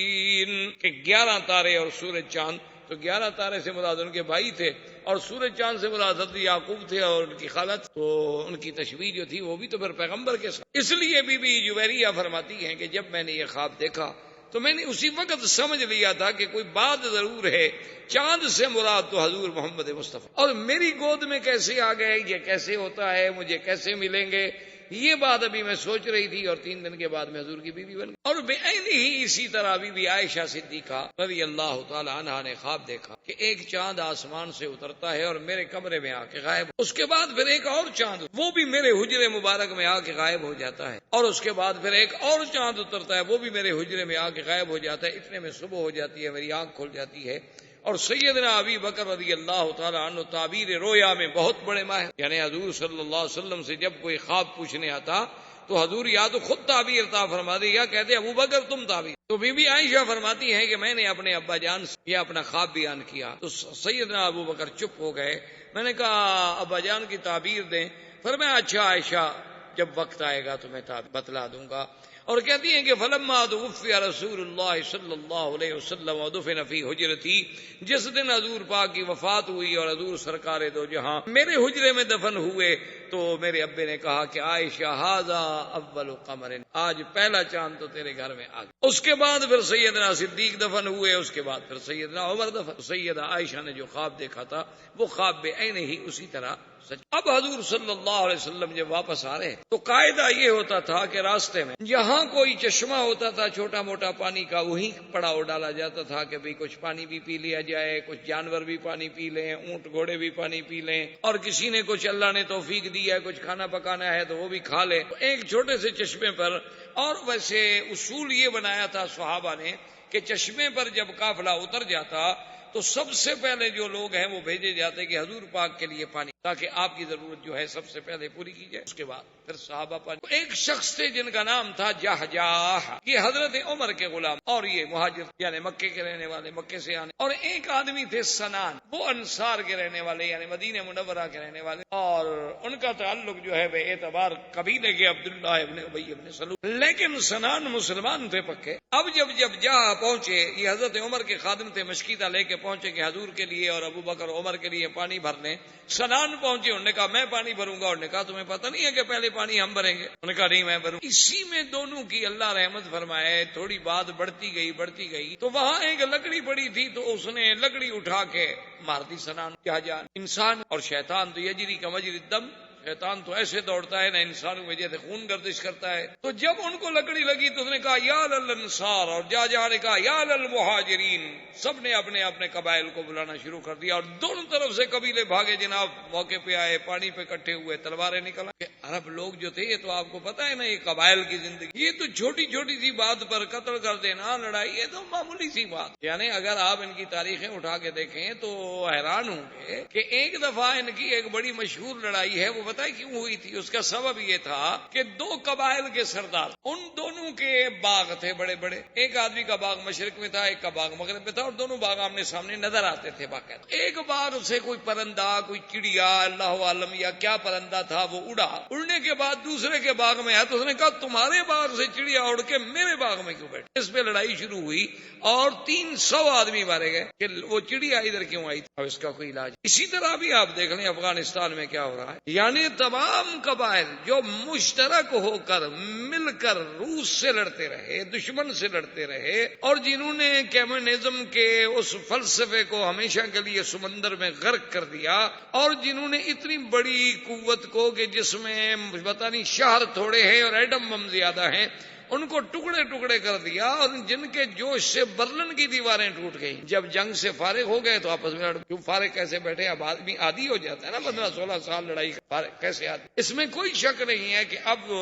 کہ 11 تارے اور سورج چاند، تو 11 تارے سے مراد ان کے بھائی تھے، اور سورج چاند سے مراد حضرت یعقوب تھے اور ان کی خالہ، تو ان کی تشبیہ جو تھی وہ بھی تو پھر پیغمبر کے ساتھ۔ اس لیے بی بی جویریہ فرماتی ہیں کہ جب میں نے یہ خواب دیکھا تو میں نے اسی وقت سمجھ لیا تھا کہ کوئی بات ضرور ہے، چاند سے مراد تو حضور محمد مصطفیٰ، اور میری گود میں کیسے آ گئے، یہ کیسے ہوتا ہے، مجھے کیسے ملیں گے، یہ بات ابھی میں سوچ رہی تھی، اور 3 دن کے بعد میں حضور کی بیوی بن گئی۔ اور بعین ہی اسی طرح بی بی عائشہ صدیقہ رضی اللہ تعالی عنہا نے خواب دیکھا کہ ایک چاند آسمان سے اترتا ہے اور میرے کمرے میں آ کے غائب، اس کے بعد پھر ایک اور چاند، وہ بھی میرے حجرے مبارک میں آ کے غائب ہو جاتا ہے، اور اس کے بعد پھر ایک اور چاند اترتا ہے، وہ بھی میرے حجرے میں آ کے غائب ہو جاتا ہے۔ اتنے میں صبح ہو جاتی ہے، میری آنکھ کھل جاتی ہے، اور سیدنا ابی بکر رضی اللہ تعالی عنہ تعبیر رویا میں بہت بڑے ماہر، یعنی حضور صلی اللہ علیہ وسلم سے جب کوئی خواب پوچھنے آتا تو حضور یا تو خود تعبیر عطا فرما دے یا کہتے ابو بکر تم تعبیر۔ تو بی بی عائشہ فرماتی ہے کہ میں نے اپنے ابا جان سے یہ اپنا خواب بیان کیا تو سیدنا ابو بکر چپ ہو گئے۔ میں نے کہا ابا جان کی تعبیر دیں، فرمایا اچھا عائشہ جب وقت آئے گا تو میں بتلا دوں گا۔ اور کہتی ہیں کہ فلما توفی رسول اللہ صلی اللہ علیہ وسلم ودفن فی حجرتی، جس دن حضور پاک کی وفات ہوئی اور حضور سرکار دو جہاں میرے حجرے میں دفن ہوئے، تو میرے ابے نے کہا کہ عائشہ ھذا اول قمر، آج پہلا چاند تو تیرے گھر میں آ گیا۔ اس کے بعد پھر سیدنا صدیق دفن ہوئے، اس کے بعد پھر سیدنا عمر دفن۔ سیدہ عائشہ نے جو خواب دیکھا تھا وہ خواب بعین ہی اسی طرح سچ۔ اب حضور صلی اللہ علیہ وسلم جب واپس آ رہے تو قاعدہ یہ ہوتا تھا کہ راستے میں جہاں کوئی چشمہ ہوتا تھا چھوٹا موٹا پانی کا، وہیں پڑاؤ ڈالا جاتا تھا کہ بھئی کچھ پانی بھی پی لیا جائے، کچھ جانور بھی پانی پی لیں، اونٹ گھوڑے بھی پانی پی لیں، اور کسی نے کچھ اللہ نے توفیق دی ہے کچھ کھانا پکانا ہے تو وہ بھی کھا لیں، ایک چھوٹے سے چشمے پر۔ اور ویسے اصول یہ بنایا تھا صحابہ نے کہ چشمے پر جب قافلہ اتر جاتا تو سب سے پہلے جو لوگ ہیں وہ بھیجے جاتے کہ حضور پاک کے لیے پانی تاکہ آپ کی ضرورت جو ہے سب سے پہلے پوری کی جائے. اس کے بعد پھر صحابہ پر ایک شخص تھے جن کا نام تھا جہجاہ، یہ حضرت عمر کے غلام، اور یہ مہاجر یعنی مکے کے رہنے والے، مکے سے آنے. اور ایک آدمی تھے سنان، وہ انصار کے رہنے والے یعنی مدینہ منورہ کے رہنے والے، اور ان کا تعلق جو ہے بے اعتبار قبیلے کے عبداللہ ابن ابی ابن سلول. لیکن سنان مسلمان تھے پکے. اب جب جہاں پہنچے، یہ حضرت عمر کے خادم تھے، مشکیتا لے کے پہنچے کہ حضور کے لیے اور ابو بکر عمر کے لیے پانی بھر لیں. سنان پہنچے، انہوں نے کہا میں پانی بھروں گا. انہوں نے کہا تمہیں پتہ نہیں ہے کہ پہلے پانی ہم بھریں گے؟ انہوں نے کہا نہیں میں بھروں. اسی میں دونوں کی اللہ رحمت فرمائے تھوڑی بات بڑھتی گئی تو وہاں ایک لکڑی پڑی تھی، تو اس نے لکڑی اٹھا کے مار دی سنان. کیا جان انسان اور شیطان تو یجری کا مجری الدم، شیطان تو ایسے دوڑتا ہے نہ انسانوں میں جیسے خون گردش کرتا ہے. تو جب ان کو لکڑی لگی تو اس نے کہا یا للانصار، اور جہاں نے کہا یا للمہاجرین. سب نے اپنے اپنے قبائل کو بلانا شروع کر دیا، اور دونوں طرف سے قبیلے بھاگے جناب. موقع پہ آئے، پانی پہ اکٹھے ہوئے، تلواریں نکل آئے. عرب لوگ جو تھے یہ تو آپ کو پتا ہے نا، یہ قبائل کی زندگی، یہ تو چھوٹی چھوٹی سی بات پر قتل کر دینا، لڑائی، یہ تو معمولی سی بات. یعنی اگر آپ ان کی تاریخیں اٹھا کے دیکھیں تو حیران ہوں گے کہ ایک دفعہ ان کی ایک بڑی مشہور لڑائی ہے. وہ پتہ ہے کیوں ہوئی تھی؟ اس کا سبب یہ تھا کہ دو قبائل کے سردار، ان دونوں کے باغ تھے بڑے بڑے. ایک آدمی کا باغ مشرق میں تھا، ایک کا باغ مغرب میں تھا، اور دونوں باغ آمنے سامنے نظر آتے تھے باقاعدہ. ایک باغ سے کوئی پرندہ، کوئی چڑیا، اللہ عالم یا کیا پرندہ تھا، وہ اڑا. اڑنے کے بعد دوسرے کے باغ میں آیا تو اس نے کہا تمہارے باغ سے چڑیا اڑ کے میرے باغ میں کیوں بیٹھے؟ اس پہ لڑائی شروع ہوئی اور 300 آدمی مارے گئے کہ وہ چڑیا ادھر کیوں آئی تھی. اب اس کا کوئی علاج. اسی طرح بھی آپ دیکھ لیں افغانستان میں کیا ہو رہا ہے. یعنی تمام قبائل جو مشترک ہو کر مل کر روس سے لڑتے رہے، دشمن سے لڑتے رہے، اور جنہوں نے کمیونزم کے اس فلسفے کو ہمیشہ کے لیے سمندر میں غرق کر دیا، اور جنہوں نے اتنی بڑی قوت کو کہ جس میں پتہ نہیں شہر تھوڑے ہیں اور ایٹم بم زیادہ ہیں، ان کو ٹکڑے ٹکڑے کر دیا، اور جن کے جوش سے برلن کی دیواریں ٹوٹ گئیں. جب جنگ سے فارغ ہو گئے تو آپس میں کیوں فارغ کیسے بیٹھے؟ اب آدمی عادی ہو جاتا ہے نا، 15-16 سال لڑائی فارغ کیسے آدمی. اس میں کوئی شک نہیں ہے کہ اب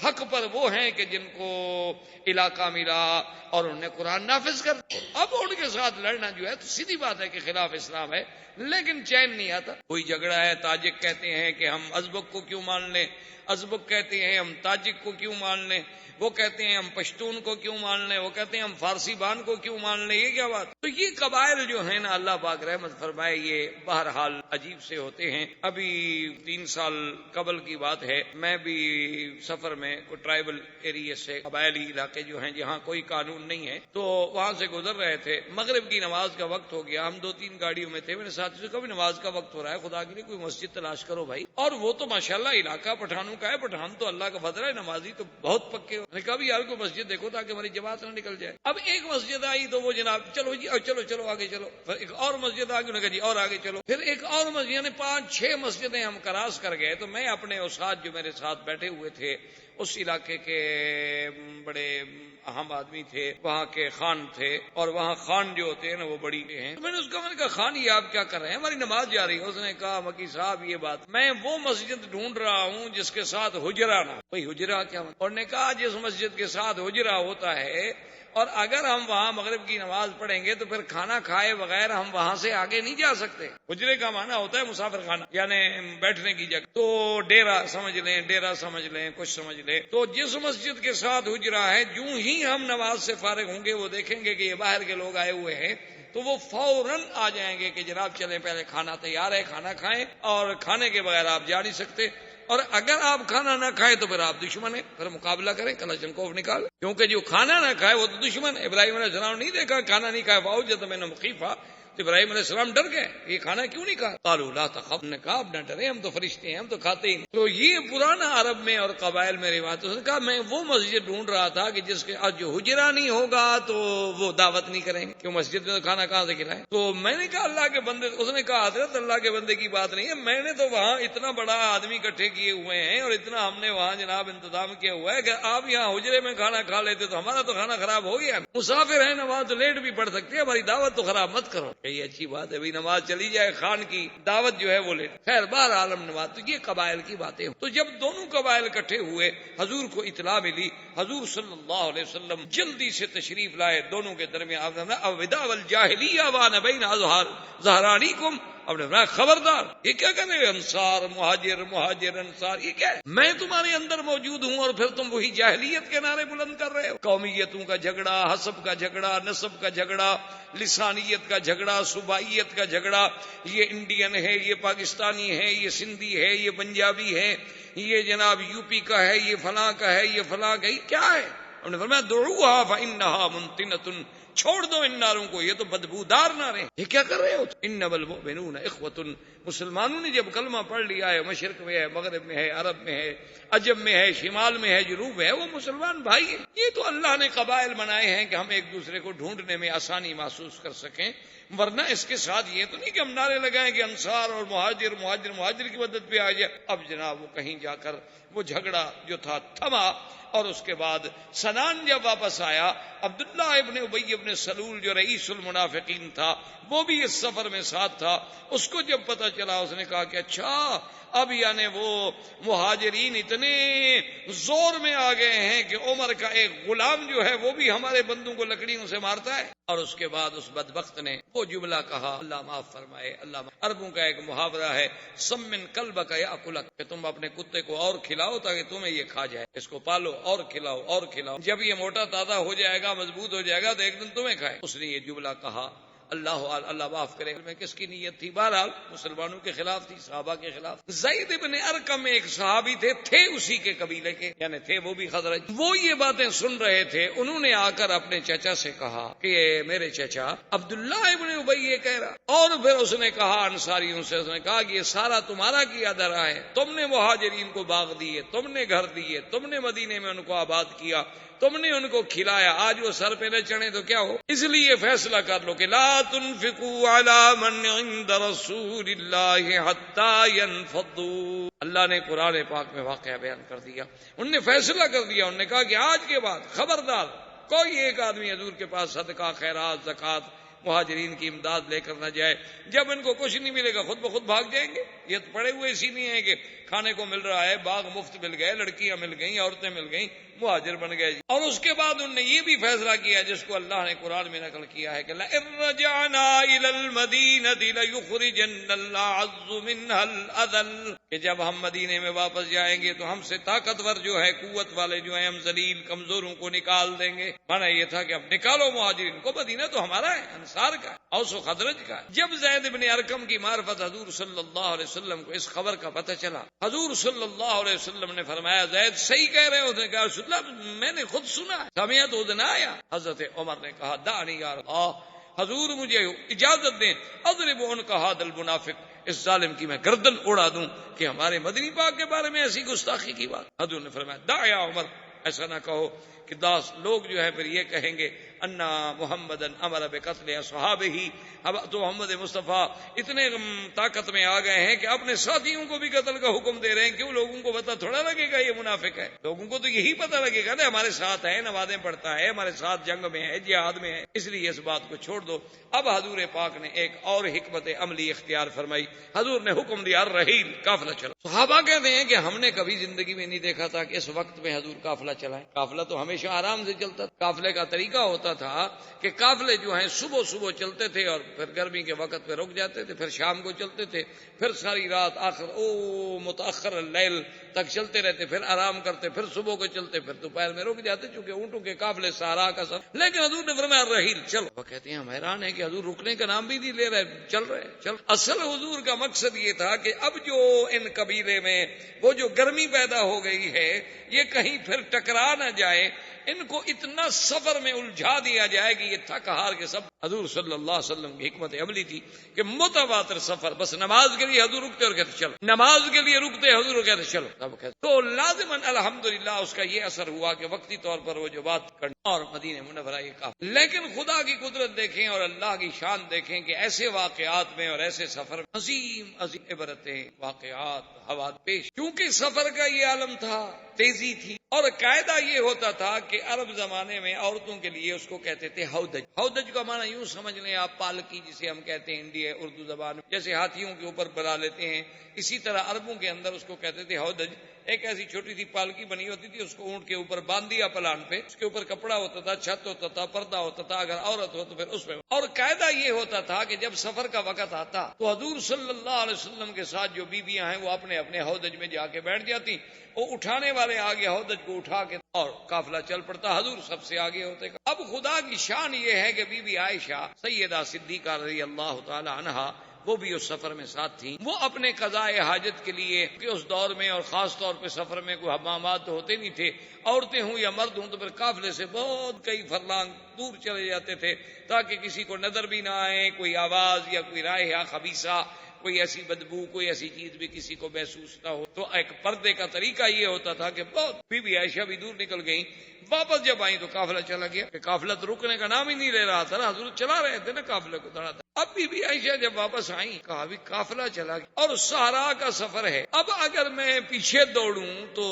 حق پر وہ ہیں کہ جن کو علاقہ ملا اور انہوں نے قرآن نافذ کر. اب ان کے ساتھ لڑنا جو ہے تو سیدھی بات ہے کہ خلاف اسلام ہے، لیکن چین نہیں آتا. کوئی جھگڑا ہے، تاجک کہتے ہیں کہ ہم ازبک کو کیوں مان لیں، ازبک کہتے ہیں ہم تاجک کو کیوں مان لیں، وہ کہتے ہیں ہم پشتون کو کیوں مان لیں، وہ کہتے ہیں ہم فارسی بان کو کیوں مان لیں. یہ کیا بات؟ تو یہ قبائل جو ہیں نا، اللہ پاک رحمت فرمائے، یہ بہرحال عجیب سے ہوتے ہیں. ابھی 3 سال قبل کی بات ہے، میں بھی سفر میں کوئی ٹرائبل ایریا سے، قبائلی علاقے جو ہیں جہاں کوئی قانون نہیں ہے، تو وہاں سے گزر رہے تھے. مغرب کی نماز کا وقت ہو گیا، ہم 2-3 گاڑیوں میں تھے. میرے ساتھی سے کبھی نماز کا وقت ہو رہا ہے، خدا کے لیے کوئی مسجد تلاش کرو بھائی. اور وہ تو ماشاءاللہ علاقہ پٹھانوں کا ہے، پٹھان تو اللہ کا فضل ہے، نمازی تو بہت پکے. میں نے کہا بھی یار کو مسجد دیکھو تاکہ ہماری جماعت نہ نکل جائے. اب ایک مسجد آئی تو وہ جناب چلو جی چلو آگے چلو. پھر ایک اور مسجد آ گئی، جی اور آگے چلو. پھر ایک اور مسجد، یعنی 5-6 مسجدیں ہم کراس کر گئے. تو میں اپنے استاد جو میرے ساتھ بیٹھے ہوئے تھے، اس علاقے کے بڑے اہم آدمی تھے، وہاں کے خان تھے، اور وہاں خان جو ہوتے ہیں نا وہ بڑی ہیں. تو میں نے کہا خان یہ آپ کیا کر رہے ہیں؟ ہماری نماز جا رہی ہے. اس نے کہا مکی صاحب یہ بات، میں وہ مسجد ڈھونڈ رہا ہوں جس کے ساتھ حجرہ نہ. کوئی حجرہ کیا؟ اور نے کہا جس مسجد کے ساتھ حجرہ ہوتا ہے، اور اگر ہم وہاں مغرب کی نماز پڑھیں گے تو پھر کھانا کھائے بغیر ہم وہاں سے آگے نہیں جا سکتے. حجرے کا معنی ہوتا ہے مسافر خانہ، یعنی بیٹھنے کی جگہ. تو ڈیرا سمجھ لیں، کچھ سمجھ لیں. تو جس مسجد کے ساتھ حجرہ ہے، جو ہی ہم نماز سے فارغ ہوں گے وہ دیکھیں گے کہ یہ باہر کے لوگ آئے ہوئے ہیں، تو وہ فوراً آ جائیں گے کہ جناب چلیں پہلے کھانا تیار ہے، کھانا کھائیں، اور کھانے کے بغیر آپ جا نہیں سکتے. اور اگر آپ کھانا نہ کھائے تو پھر آپ دشمن ہیں، پھر مقابلہ کریں، کلاشنکوف نکال. کیونکہ جو کھانا نہ کھائے وہ تو دشمن ہے. ابراہیم علیہ السلام نہیں دیکھا کھانا نہیں کھایا، فاوجد منهم خیفہ، تو ابراہیم علیہ السلام ڈر گئے، یہ کھانا کیوں نہیں کھا؟ قالوا لا تخف، نے کہا اب نہ ڈرے، ہم تو فرشتے ہیں، ہم تو کھاتے ہی. تو یہ پرانا عرب میں اور قبائل میں روایت. اس نے کہا میں وہ مسجد ڈھونڈ رہا تھا کہ جس کے جو حجرہ نہیں ہوگا تو وہ دعوت نہیں کریں گے، کیوں مسجد میں تو کھانا کہاں سے کھلائیں. تو میں نے کہا اللہ کے بندے. اس نے کہا حضرت اللہ کے بندے کی بات نہیں ہے، میں نے تو وہاں اتنا بڑا آدمی اکٹھے کیے ہوئے ہیں اور اتنا ہم نے وہاں جناب انتظام کیا ہوا ہے کہ آپ یہاں حجرے میں کھانا کھا لیتے تو ہمارا تو کھانا خراب ہو گیا. مسافر ہیں نا وہاں تو لیٹ بھی پڑ سکتے ہیں، ہماری دعوت تو خراب مت کرو. یہ اچھی بات ہے بھائی، نماز چلی جائے، خان کی دعوت جو ہے وہ لے. خیر بہر عالم نماز. تو یہ قبائل کی باتیں. تو جب دونوں قبائل اکٹھے ہوئے، حضور کو اطلاع ملی، حضور صلی اللہ علیہ وسلم جلدی سے تشریف لائے. دونوں کے درمیان الوداع والجاہلیہ وانا بین ظہرانیکم، اب نے فرمایا خبردار، یہ کیا کر رہے ہو؟ انصار مہاجر مہاجر انصار، یہ کیا ہے؟ میں تمہارے اندر موجود ہوں اور پھر تم وہی جاہلیت کے نعرے بلند کر رہے ہو؟ قومیتوں کا جھگڑا، حسب کا جھگڑا، نسب کا جھگڑا، لسانیت کا جھگڑا، صوبائیت کا جھگڑا، یہ انڈین ہے، یہ پاکستانی ہے، یہ سندھی ہے، یہ پنجابی ہے، یہ جناب یو پی کا ہے، یہ فلاں کا ہے، یہ فلاں کا ہے، یہ کیا ہے؟ انہوں نے فرمایا دعوها فإنها منتنة، چھوڑ دو ان ناروں کو، یہ تو بدبودار نعرے، یہ کیا کر رہے ہو؟ انما المؤمنون اخوۃ، مسلمانوں نے جب کلمہ پڑھ لیا ہے، مشرق میں ہے، مغرب میں ہے، عرب میں ہے، عجم میں ہے، شمال میں ہے، جنوب میں ہے، وہ مسلمان بھائی ہیں۔ یہ تو اللہ نے قبائل بنائے ہیں کہ ہم ایک دوسرے کو ڈھونڈنے میں آسانی محسوس کر سکیں، ورنہ اس کے ساتھ یہ تو نہیں کہ ہم نعرے لگائیں کہ انصار اور مہاجر مہاجر مہاجر کی مدد پہ آ جائے۔ اب جناب وہ کہیں جا کر وہ جھگڑا جو تھا تھما، اور اس کے بعد سنان جب واپس آیا، عبداللہ ابن ابی ابن سلول جو رئیس المنافقین تھا وہ بھی اس سفر میں ساتھ تھا، اس کو جب پتہ چلا اس نے کہا کہ اچھا اب یعنی وہ مہاجرین اتنے زور میں آ گئے ہیں کہ عمر کا ایک غلام جو ہے وہ بھی ہمارے بندوں کو لکڑیوں سے مارتا ہے۔ اور اس کے بعد اس بدبخت نے وہ جملہ کہا، اللہ معاف فرمائے، اللہ عربوں کا ایک محاورہ ہے سمن کلبک یاکلک، کہ تم اپنے کتے کو اور کھلاؤ تاکہ تمہیں یہ کھا جائے، اس کو پالو اور کھلاؤ اور کھلاؤ، جب یہ موٹا تازہ ہو جائے گا، مضبوط ہو جائے گا تو ایک دن تمہیں کھائے۔ اس نے یہ جملہ کہا، اللہ معاف کرے میں کس کی نیت تھی، بہرحال مسلمانوں کے خلاف تھی، صحابہ کے خلاف۔ زید بن ارقم ایک صحابی تھے اسی کے قبیلے کے، یعنی تھے وہ بھی خزرج، وہ یہ باتیں سن رہے تھے، انہوں نے آ کر اپنے چچا سے کہا کہ میرے چچا عبداللہ ابن ابی یہ کہہ رہا، اور پھر اس نے کہا انصاریوں سے، اس نے کہا کہ یہ سارا تمہارا کیا درا ہے، تم نے مہاجرین کو باغ دیے، تم نے گھر دیے، تم نے مدینے میں ان کو آباد کیا، تم نے ان کو کھلایا، آج وہ سر پہ نہ چڑھے تو کیا ہو؟ اس لیے فیصلہ کر لو کہ لا تنفقوا علی من عند رسول اللہ حتی ینفضوا۔ اللہ نے قرآن پاک میں واقعہ بیان کر دیا، انہوں نے فیصلہ کر دیا، انہوں نے کہا کہ آج کے بعد خبردار کوئی ایک آدمی حضور کے پاس صدقہ، خیرات، زکوٰۃ، مہاجرین کی امداد لے کر نہ جائے، جب ان کو کچھ نہیں ملے گا خود بخود بھاگ جائیں گے۔ یہ تو پڑے ہوئے اسی نہیں ہے کہ کھانے کو مل رہا ہے، باغ مفت مل گئے، لڑکیاں مل گئیں، عورتیں مل گئیں، مہاجر بن گئے۔ اور اس کے بعد انہوں نے یہ بھی فیصلہ کیا جس کو اللہ نے قرآن میں نقل کیا ہے کہ لَئِن رَّجَعْنَا إِلَى الْمَدِينَةِ لَيُخْرِجَنَّ الْأَعَزُّ مِنْهَا الْأَذَلَّ، کہ جب ہم مدینے میں واپس جائیں گے تو ہم سے طاقتور جو ہے، قوت والے جو ہیں، ہم ذلیل کمزوروں کو نکال دیں گے۔ مانا یہ تھا کہ اب نکالو مہاجرین کو، مدینہ تو ہمارا ہے، انصار کا، اوس و خزرج کا۔ جب زید بن ارقم کی معرفت حضور صلی اللہ علیہ وسلم کو اس خبر کا پتہ چلا، حضور صلی اللہ علیہ وسلم نے فرمایا زید صحیح کہہ رہے ہو، کہا رسول اللہ میں نے خود سنا، سمعت اذنایا۔ حضرت عمر نے کہا دعنی یا رسول اللہ، حضور مجھے اجازت دیں، اضرب عنق ھذا المنافق، اس ظالم کی میں گردن اڑا دوں کہ ہمارے مدنی پاک کے بارے میں ایسی گستاخی کی بات۔ حضور نے فرمایا دع یا عمر، ایسا نہ کہو کہ 10 لوگ جو ہے پھر یہ کہیں گے انا محمدن امر بقتل اصحابہ، اب تو محمد مصطفیٰ اتنے طاقت میں آ گئے ہیں کہ اپنے ساتھیوں کو بھی قتل کا حکم دے رہے ہیں۔ کیوں؟ لوگوں کو پتہ تھوڑا لگے گا یہ منافق ہے، لوگوں کو تو یہی پتہ لگے گا نا ہمارے ساتھ ہے، نمازیں پڑھتا ہے، ہمارے ساتھ جنگ میں ہے، جہاد میں ہے، اس لیے اس بات کو چھوڑ دو۔ اب حضور پاک نے ایک اور حکمت عملی اختیار فرمائی، حضور نے حکم دیا الرحیل، قافلہ چلو۔ صحابہ کہتے ہیں کہ ہم نے کبھی زندگی میں نہیں دیکھا تھا کہ اس وقت میں حضور قافلہ چلائیں، قافلہ تو ہمیشہ آرام سے چلتا تھا۔ قافلے کا طریقہ ہوتا تھا کہ قافلے جو ہیں صبح صبح چلتے تھے اور پھر گرمی کے وقت پہ رک جاتے تھے، پھر شام کو چلتے تھے، پھر ساری رات آخر متاخر اللیل تک چلتے رہتے، پھر آرام کرتے، پھر صبح کو چلتے، پھر دوپہر میں رک جاتے، چونکہ اونٹوں کے قافلے صحرا کا سفر۔ لیکن حضور نے فرمایا الرحیل، چلو۔ وہ کہتے ہیں ہم حیران ہیں کہ حضور رکنے کا نام بھی نہیں لے رہے، چل رہے چل۔ اصل حضور کا مقصد یہ تھا کہ اب جو ان قبیلے میں وہ جو گرمی پیدا ہو گئی ہے یہ کہیں پھر ٹکرا نہ جائے، ان کو اتنا سفر میں الجھا دیا جائے کہ یہ تھک ہار کے سب۔ حضور صلی اللہ علیہ وسلم کی حکمت عملی تھی کہ متواتر سفر، بس نماز کے لیے حضور رکتے اور کہتے چلو، نماز کے لیے رکتے حضور اور کہتے چلو، سب کہتے۔ تو لازماً الحمدللہ اس کا یہ اثر ہوا کہ وقتی طور پر وہ جو بات کرنا اور مدینہ منورہ یہ کہا۔ لیکن خدا کی قدرت دیکھیں اور اللہ کی شان دیکھیں کہ ایسے واقعات میں اور ایسے سفر میں عظیم عظیم عبرتیں، واقعات، حوادث پیش، کیونکہ سفر کا یہ عالم تھا، تیزی تھی، اور قاعدہ یہ ہوتا تھا کہ عرب زمانے میں عورتوں کے لیے اس کو کہتے تھے ہودج۔ ہودج کا معنی یوں سمجھ لیں آپ پالکی جسے ہم کہتے ہیں انڈیا اردو زبان میں، جیسے ہاتھیوں کے اوپر بنا لیتے ہیں، اسی طرح عربوں کے اندر اس کو کہتے تھے ہودج۔ ایک ایسی چھوٹی سی پالکی بنی ہوتی تھی، اس کو اونٹ کے اوپر باندھ دیا پلان پہ، اس کے اوپر کپڑا ہوتا تھا، چھت ہوتا تھا، پردہ ہوتا تھا، اگر عورت ہو تو پھر اس پہ۔ اور قاعدہ یہ ہوتا تھا کہ جب سفر کا وقت آتا تو حضور صلی اللہ علیہ وسلم کے ساتھ جو بیویاں ہیں وہ اپنے اپنے ہودج میں جا کے بیٹھ جاتی، وہ اٹھانے والے آگے ہودج کو اٹھا کے اور قافلہ چل پڑتا، حضور سب سے آگے ہوتے۔ اب خدا کی شان یہ ہے کہ بی بی عائشہ سیدہ صدیقہ رضی اللہ تعالی عنہا وہ بھی اس سفر میں ساتھ تھیں۔ وہ اپنے قضاء حاجت کے لیے کہ اس دور میں اور خاص طور پہ سفر میں کوئی حمامات تو ہوتے نہیں تھے، عورتیں ہوں یا مرد ہوں تو پھر قافلے سے بہت کئی فرلانگ دور چلے جاتے تھے تاکہ کسی کو نظر بھی نہ آئے، کوئی آواز یا کوئی رائحہ خبیثہ، کوئی ایسی بدبو، کوئی ایسی چیز بھی کسی کو محسوس نہ ہو۔ تو ایک پردے کا طریقہ یہ ہوتا تھا کہ بہت بی بی عائشہ بھی دور نکل گئیں، واپس جب آئیں تو قافلہ چلا گیا، کہ قافلہ تو رکنے کا نام ہی نہیں لے رہا تھا نا، حضور چلا رہے تھے نا قافلے کو دھڑا دھڑ۔ اب بی بی عائشہ جب واپس آئیں کہا بھی قافلہ چلا گیا اور صحرا کا سفر ہے، اب اگر میں پیچھے دوڑوں تو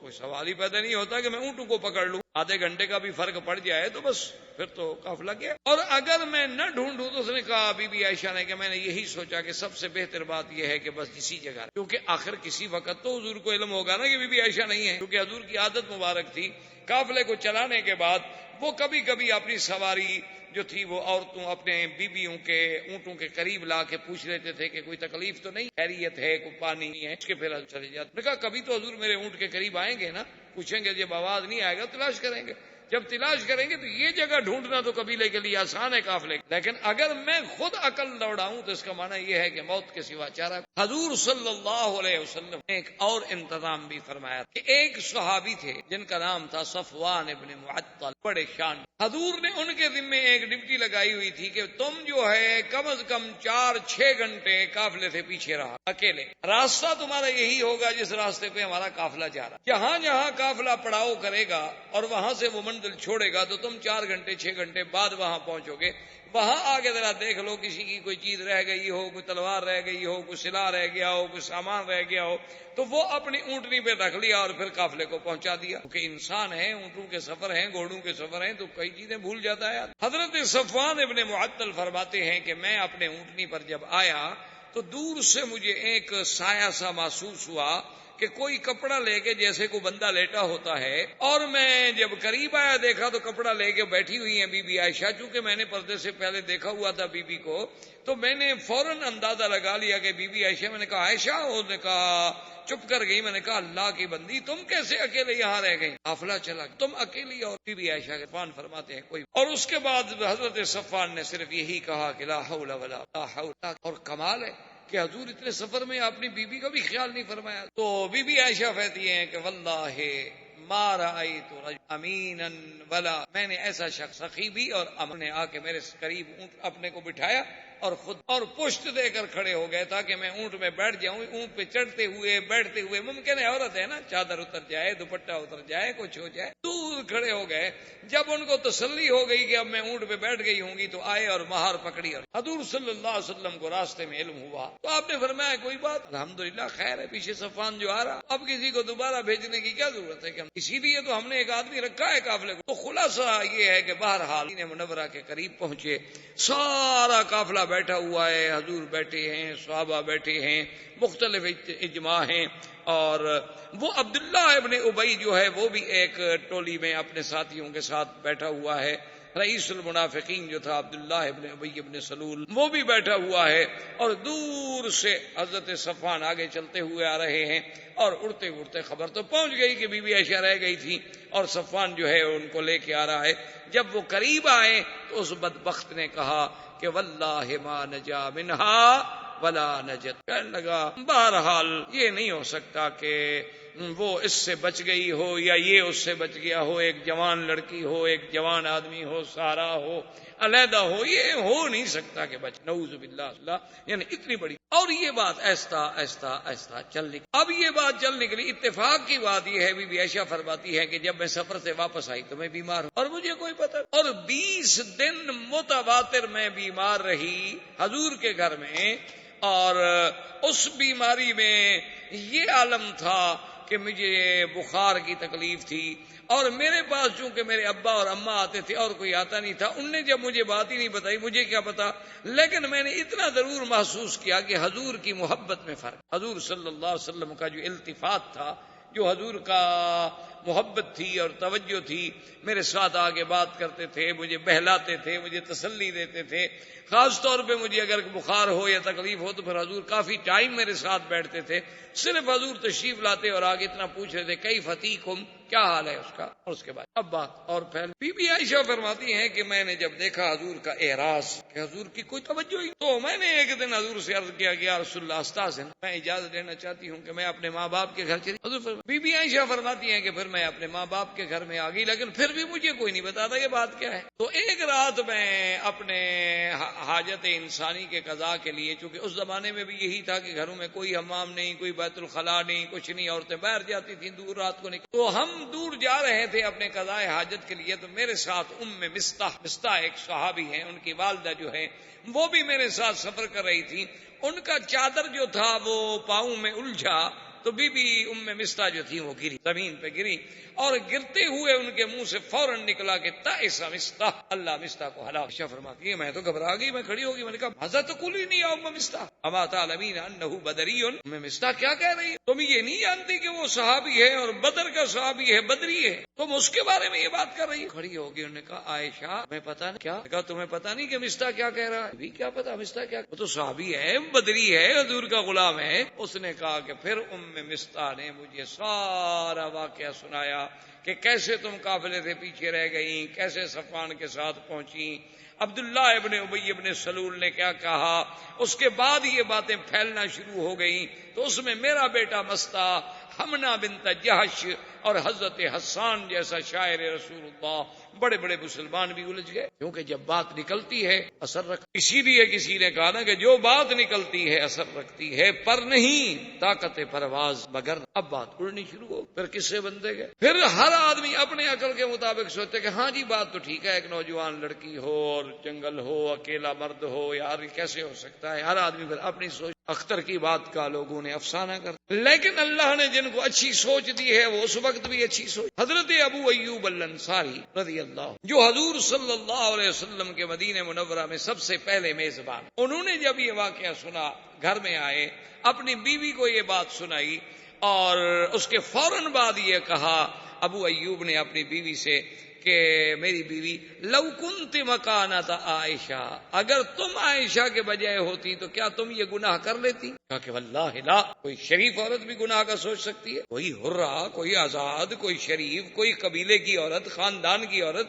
کوئی سوال ہی پیدا نہیں ہوتا کہ میں اونٹوں کو پکڑ لوں، آدھے گھنٹے کا بھی فرق پڑ جائے تو بس پھر تو قافلہ گیا۔ اور اگر میں نہ ڈھونڈوں تو اس نے کہا بی بی عائشہ نے کہ میں نے یہی سوچا کہ سب سے بہتر بات یہ ہے کہ بس اسی جگہ، کیونکہ آخر کسی وقت تو حضور کو علم ہوگا نا کہ بی بی عائشہ نہیں ہے، کیونکہ حضور کی عادت مبارک تھی قافلے کو چلانے کے بعد وہ کبھی کبھی اپنی سواری جو تھی وہ عورتوں اپنے بیویوں کے اونٹوں کے قریب لا کے پوچھ لیتے تھے کہ کوئی تکلیف تو نہیں، خیریت ہے، کوئی پانی ہے، اس کے پھر چلے جاتے۔ میں کہا کبھی تو حضور میرے اونٹ کے قریب آئیں گے نا، پوچھیں گے، جب آواز نہیں آئے گا تلاش کریں گے، جب تلاش کریں گے تو یہ جگہ ڈھونڈنا تو قبیلے کے لیے آسان ہے قافلے، لیکن اگر میں خود عقل دوڑاؤں تو اس کا معنی یہ ہے کہ موت کے سوا چارہ۔ حضور صلی اللہ علیہ وسلم نے ایک اور انتظام بھی فرمایا کہ ایک صحابی تھے جن کا نام تھا صفوان ابن معطل، بڑے شان۔ حضور نے ان کے ذمے ایک ڈیوٹی لگائی ہوئی تھی کہ تم جو ہے کم از کم 4-6 گھنٹے قافلے سے پیچھے رہا اکیلے، راستہ تمہارا یہی ہوگا جس راستے پہ ہمارا قافلہ جا رہا، جہاں جہاں قافلہ پڑاؤ کرے گا اور وہاں سے وہ منزل چھوڑے گا تو تم 4 گھنٹے 6 گھنٹے بعد وہاں پہنچو گے، وہاں آگے ذرا دیکھ لو کسی کی کوئی چیز رہ گئی ہو، کوئی تلوار رہ گئی ہو، کوئی سلا رہ گیا ہو، کوئی سامان رہ گیا ہو تو وہ اپنی اونٹنی پہ رکھ لیا اور پھر قافلے کو پہنچا دیا، کیونکہ انسان ہے، اونٹوں کے سفر ہیں، گھوڑوں کے سفر ہیں تو کئی چیزیں بھول جاتا ہے۔ حضرت صفوان ابن معطل فرماتے ہیں کہ میں اپنے اونٹنی پر جب آیا تو دور سے مجھے ایک سایہ سا محسوس ہوا کہ کوئی کپڑا لے کے جیسے کوئی بندہ لیٹا ہوتا ہے، اور میں جب قریب آیا دیکھا تو کپڑا لے کے بیٹھی ہوئی ہیں بی بی عائشہ، چونکہ میں نے پردے سے پہلے دیکھا ہوا تھا بی بی کو تو میں نے فوراً اندازہ لگا لیا کہ بی بی عائشہ۔ میں نے کہا عائشہ، انہوں نے کہا چپ کر گئی۔ میں نے کہا اللہ کی بندی تم کیسے اکیلے یہاں رہ گئی، قافلہ چلا تم اکیلی؟ اور بی بی عائشہ کے صفوان فرماتے ہیں کوئی، اور اس کے بعد حضرت صفوان نے صرف یہی کہا کہ لا حول ولا لا حول، اور کمال ہے کہ حضور اتنے سفر میں اپنی بیوی کا بھی خیال نہیں فرمایا۔ تو بی بی عائشہ کہتی ہیں کہ واللہ ما رأیت رجلا امینا ولا، میں نے ایسا شخص سخی بھی اور امن نے آ کے میرے قریب اونٹ اپنے کو بٹھایا اور خود اور پشت دے کر کھڑے ہو گئے تاکہ میں اونٹ میں بیٹھ جاؤں۔ اونٹ پہ چڑھتے ہوئے بیٹھتے ہوئے، ممکن ہے عورت ہے نا، چادر اتر جائے، دوپٹہ اتر جائے، کچھ ہو جائے، دور کھڑے ہو گئے۔ جب ان کو تسلی ہو گئی کہ اب میں اونٹ پہ بیٹھ گئی ہوں گی تو آئے اور مہار پکڑی، اور حضور صلی اللہ علیہ وسلم کو راستے میں علم ہوا تو آپ نے فرمایا کوئی بات، الحمدللہ خیر ہے، پیچھے صفوان جو آ رہا، اب کسی کو دوبارہ بھیجنے کی کیا ضرورت ہے، کہ اسی لیے تو ہم نے ایک آدمی رکھا ہے قافلے کو۔ تو خلاصہ یہ ہے کہ بہرحال مدینہ منورہ کے قریب پہنچے، سارا قافلہ بیٹھا ہوا ہے، حضور بیٹھے ہیں، صحابہ بیٹھے ہیں، مختلف اجماع ہیں، اور وہ عبداللہ ابن ابی جو ہے وہ بھی ایک ٹولی میں اپنے ساتھیوں کے ساتھ بیٹھا ہوا ہے، رئیس المنافقین جو تھا عبداللہ ابن ابی ابن سلول وہ بھی بیٹھا ہوا ہے، اور دور سے حضرت صفوان آگے چلتے ہوئے آ رہے ہیں، اور اڑتے اڑتے خبر تو پہنچ گئی کہ بی بی عائشہ رہ گئی تھی اور صفوان جو ہے ان کو لے کے آ رہا ہے۔ جب وہ قریب آئے تو اس بدبخت نے کہا کہ واللہ ما نجا منہا ولا نجت، کہنے لگا بہرحال یہ نہیں ہو سکتا کہ وہ اس سے بچ گئی ہو یا یہ اس سے بچ گیا ہو، ایک جوان لڑکی ہو، ایک جوان آدمی ہو، سارا ہو، علیحدہ ہو، یہ ہو نہیں سکتا کہ بچ، نعوذ باللہ اللہ، یعنی اتنی بڑی۔ اور یہ بات ایسا ایسا ایسا چل نکلی۔ اب یہ بات چل نکلی، اتفاق کی بات یہ ہے، بی بی عائشہ فرماتی ہے کہ جب میں سفر سے واپس آئی تو میں بیمار ہوں اور مجھے کوئی پتہ، اور 20 دن متواتر میں بیمار رہی حضور کے گھر میں، اور اس بیماری میں یہ عالم تھا کہ مجھے بخار کی تکلیف تھی، اور میرے پاس چونکہ میرے ابا اور اماں آتے تھے اور کوئی آتا نہیں تھا، ان نے جب مجھے بات ہی نہیں بتائی، مجھے کیا پتا، لیکن میں نے اتنا ضرور محسوس کیا کہ حضور کی محبت میں فرق، حضور صلی اللہ علیہ وسلم کا جو التفات تھا، جو حضور کا محبت تھی اور توجہ تھی، میرے ساتھ آگے بات کرتے تھے، مجھے بہلاتے تھے، مجھے تسلی دیتے تھے، خاص طور پہ مجھے اگر بخار ہو یا تکلیف ہو تو پھر حضور کافی ٹائم میرے ساتھ بیٹھتے تھے، صرف حضور تشریف لاتے اور آگے اتنا پوچھ رہے تھے کئی فتیکم، کیا حال ہے اس کا، اور اس کے بعد اب بات اور پھیل۔ بی بی عائشہ فرماتی ہیں کہ میں نے جب دیکھا حضور کا اعراض کہ حضور کی کوئی توجہ ہی، تو میں نے ایک دن حضور سے عرض کیا کہ یا رسول اللہ استاذن، میں اجازت لینا چاہتی ہوں کہ میں اپنے ماں باپ کے گھر چلی۔ حضور بی بی عائشہ فرماتی ہیں کہ پھر میں اپنے ماں باپ کے گھر میں آ گئی، لیکن پھر بھی مجھے کوئی نہیں بتاتا یہ بات کیا ہے۔ تو ایک رات میں اپنے حاجت انسانی کے قضاء کے لیے، چونکہ اس زمانے میں بھی یہی تھا کہ گھروں میں کوئی حمام نہیں، کوئی بیت الخلاء نہیں، کچھ نہیں، عورتیں باہر جاتی تھیں دور رات کو نکل، تو ہم دور جا رہے تھے اپنے قضاء حاجت کے لیے، تو میرے ساتھ مستح ایک صحابی ہیں، ان کی والدہ جو ہے وہ بھی میرے ساتھ سفر کر رہی تھی، ان کا چادر جو تھا وہ پاؤں میں الجھا، تو بی بی مستح جو تھی وہ گری، زمین پہ گری، اور گرتے ہوئے ان کے منہ سے فوراً نکلا کہ تائس مستح، اللہ مستح کو ہلاک۔ عائشہ فرماتی ہے میں تو گھبرا گئی، میں کھڑی ہو گئی، میں نے کہا ماذا تقولین یا ام مستح اما تعلمین انہ بدری، ام مستح کیا کہہ رہی ہے، تم یہ نہیں جانتی کہ وہ صحابی ہے اور بدر کا صحابی ہے، بدری ہے، تم اس کے بارے میں یہ بات کر رہی ہے۔ کھڑی ہو گئی، انہوں نے کہا عائشہ تمہیں پتا نہیں کیا، کہا تمہیں پتا نہیں کہ مستح کیا کہہ رہا ہے، بھی کیا پتا مستح کیا، وہ تو صحابی ہے، بدری ہے، حضور کا غلام ہے۔ اس نے کہا کہ پھر ام مستح نے مجھے سارا واقعہ سنایا کہ کیسے تم قافلے سے پیچھے رہ گئیں، کیسے صفوان کے ساتھ پہنچی، عبداللہ ابن ابی ابن سلول نے کیا کہا، اس کے بعد یہ باتیں پھیلنا شروع ہو گئیں، تو اس میں میرا بیٹا مستح، حمنہ بنت جہش اور حضرت حسان جیسا شاعر رسول اللہ، بڑے بڑے مسلمان بھی الجھ گئے، کیونکہ جب بات نکلتی ہے اثر رکھتی، اسی لیے کسی نے کہا نا کہ جو بات نکلتی ہے اثر رکھتی ہے، پر نہیں طاقت پرواز مگر، اب بات اڑنی شروع ہو، پھر کس سے بندے گئے، پھر ہر آدمی اپنے عقل کے مطابق سوچتے کہ ہاں جی بات تو ٹھیک ہے، ایک نوجوان لڑکی ہو اور جنگل ہو، اکیلا مرد ہو، یار کیسے ہو سکتا ہے، ہر آدمی پھر اپنی سوچ، اختر کی بات کا لوگوں نے افسانہ کر، لیکن اللہ نے جن کو اچھی سوچ دی ہے وہ اس وقت بھی اچھی سوچ۔ حضرت ابو ایوب الانصاری رضی اللہ، جو حضور صلی اللہ علیہ وسلم کے مدینہ منورہ میں سب سے پہلے میزبان، انہوں نے جب یہ واقعہ سنا، گھر میں آئے، اپنی بیوی کو یہ بات سنائی، اور اس کے فوراً بعد یہ کہا ابو ایوب نے اپنی بیوی سے کہ میری بیوی لو کنت مکانت عائشہ، اگر تم عائشہ کے بجائے ہوتی تو کیا تم یہ گناہ کر لیتی؟ کہا کہ واللہ لا، کوئی شریف عورت بھی گناہ کا سوچ سکتی ہے، کوئی حرہ، کوئی آزاد، کوئی شریف، کوئی قبیلے کی عورت، خاندان کی عورت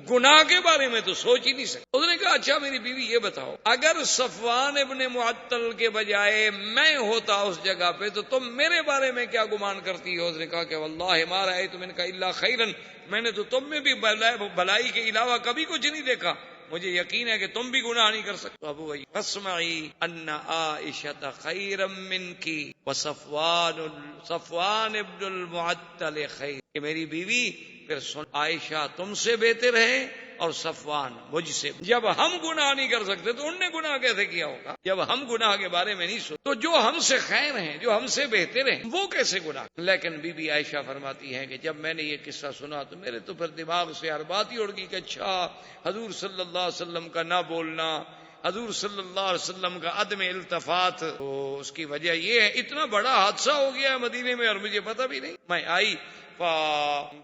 گناہ کے بارے میں تو سوچ ہی نہیں سکتی۔ اس نے کہا اچھا میری بیوی یہ بتاؤ، اگر صفوان ابن معطل کے بجائے میں ہوتا اس جگہ پہ تو تم میرے بارے میں کیا گمان کرتی ہو؟ اس نے کہا کہ واللہ ما رأیت منک الا خیرا، میں نے تو تم میں بھی بھلائی کے علاوہ کبھی کچھ نہیں دیکھا، مجھے یقین ہے کہ تم بھی گناہ نہیں کر سکتے۔ ابو ایوب فاسمعی ان عائشۃ خیر منک صفوان ابن المعطل خیر، کہ میری بیوی پھر سن، عائشہ تم سے بہتر ہے اور صفوان مجھ سے، جب ہم گناہ نہیں کر سکتے تو ان نے گناہ کیسے کیا ہوگا، جب ہم گناہ کے بارے میں نہیں سوچتے تو جو ہم سے خیر ہیں، جو ہم سے بہتر ہیں، وہ کیسے گناہ۔ لیکن بی بی عائشہ فرماتی ہیں کہ جب میں نے یہ قصہ سنا تو میرے تو پھر دماغ سے ہر بات ہی اڑ گئی کہ اچھا حضور صلی اللہ علیہ وسلم کا نہ بولنا، حضور صلی اللہ علیہ وسلم کا عدم التفات، تو اس کی وجہ یہ ہے اتنا بڑا حادثہ ہو گیا ہے مدینے میں اور مجھے پتہ بھی نہیں۔ میں آئی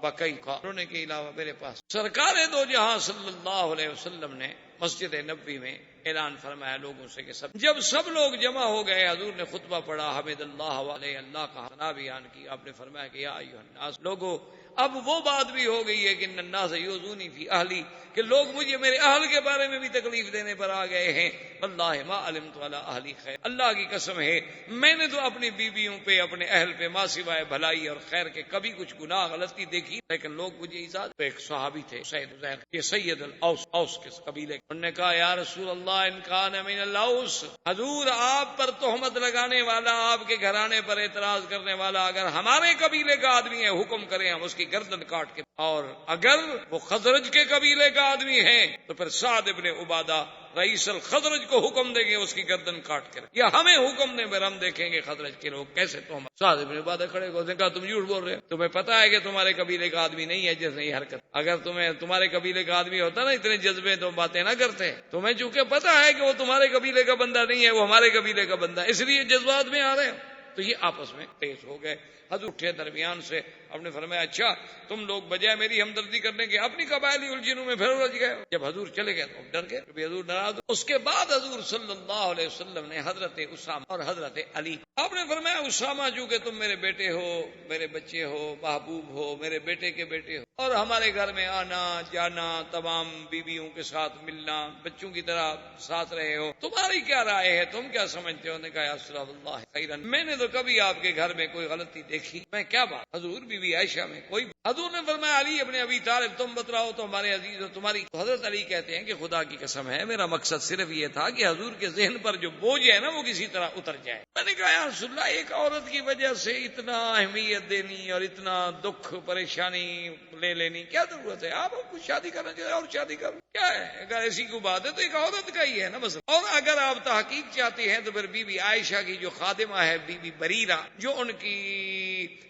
بکئی رونے کے علاوہ میرے پاس سرکار دو جہاں صلی اللہ علیہ وسلم نے مسجد نبوی میں اعلان فرمایا لوگوں سے کہ جب سب لوگ جمع ہو گئے، حضور نے خطبہ پڑھا، حمد اللہ علیہ، اللہ کا ثنا بیان کی، آپ نے فرمایا کہ یا ایھا الناس، لوگوں اب وہ بات بھی ہو گئی ہے کہ ان الناس یؤذونی فی اہلی، کہ لوگ مجھے میرے اہل کے بارے میں بھی تکلیف دینے پر آ گئے ہیں، واللہ ما علمت علی اہلی خیر، اللہ کی قسم ہے میں نے تو اپنی بیویوں پہ، اپنے اہل پہ ما سوائے بھلائی اور خیر کے کبھی کچھ گناہ غلطی دیکھی، لیکن لوگ مجھے ایجاد۔ ایک صحابی تھے سید حذیر، یہ سید الاوس، اوس کے قبیلے، انہوں نے کہا یا رسول اللہ ان کان من الاوس، حضور آپ پر تہمت لگانے والا، آپ کے گھرانے پر اعتراض کرنے والا اگر ہمارے قبیلے کا آدمی ہے، حکم کریں ہم اس کی کی گردن کاٹ کے. اور اگر وہ خزرج کے قبیلے کا آدمی ہے تو پھر سعد ابن عبادہ رئیس الخزرج کو حکم دیں گے اس کی گردن کاٹ کر، یا ہمیں حکم دیں، پھر ہم دیکھیں گے خزرج کے لوگ کیسے تم. سعد ابن عبادہ کھڑے کو کہا تم جھوٹ بول رہے ہو، تمہیں پتا ہے کہ تمہارے قبیلے کا آدمی نہیں ہے جس نے یہ حرکت. اگر تمہارے قبیلے کا آدمی ہوتا نا اتنے جذبے تم باتیں نہ کرتے. تمہیں چونکہ پتا ہے کہ وہ تمہارے قبیلے کا بندہ نہیں ہے، وہ ہمارے قبیلے کا بندہ ہے، اس لیے جذبات میں آ رہے ہیں. تو یہ آپس میں تیز ہو گئے. حضور اٹھے درمیان سے، آپ نے فرمایا اچھا تم لوگ بجائے میری ہمدردی کرنے کے اپنی قبائلی الجھنوں میں پھر الجھ گئے. جب حضور چلے گئے تو ڈر گئے، حضور ناراض. اس کے بعد حضور صلی اللہ علیہ وسلم نے حضرت اسامہ اور حضرت علی، آپ نے فرمایا اسامہ جو کہ تم میرے بیٹے ہو، میرے بچے ہو، محبوب ہو، میرے بیٹے کے بیٹے ہو، اور ہمارے گھر میں آنا جانا، تمام بیویوں کے ساتھ ملنا، بچوں کی طرح ساتھ رہے ہو، تمہاری کیا رائے ہے، تم کیا سمجھتے ہو؟ نے کہا یا رسول اللہ خیرا، میں نے تو کبھی آپ کے گھر میں کوئی غلطی دیکھی. میں کیا بات؟ حضور بی بی عائشہ میں کوئی. حضور نے فرمایا علی ابن ابی طالب تم بتلاؤ تو ہمارے عزیز ہو تمہاری. تو حضرت علی کہتے ہیں کہ خدا کی قسم ہے میرا مقصد صرف یہ تھا کہ حضور کے ذہن پر جو بوجھ ہے نا وہ کسی طرح اتر جائے. میں نے کہا یا رسول اللہ ایک عورت کی وجہ سے اتنا اہمیت دینی اور اتنا دکھ پریشانی لے لینی کیا ضرورت ہے؟ آپ کچھ شادی کرنا چاہتے اور شادی کرو، کیا ہے؟ اگر ایسی کوئی بات ہے تو ایک عورت کا ہی ہے نا مسئلہ. اور اگر آپ تحقیق چاہتے ہیں تو پھر بی بی عائشہ کی جو خادمہ ہے بی بی بریرہ جو ان کی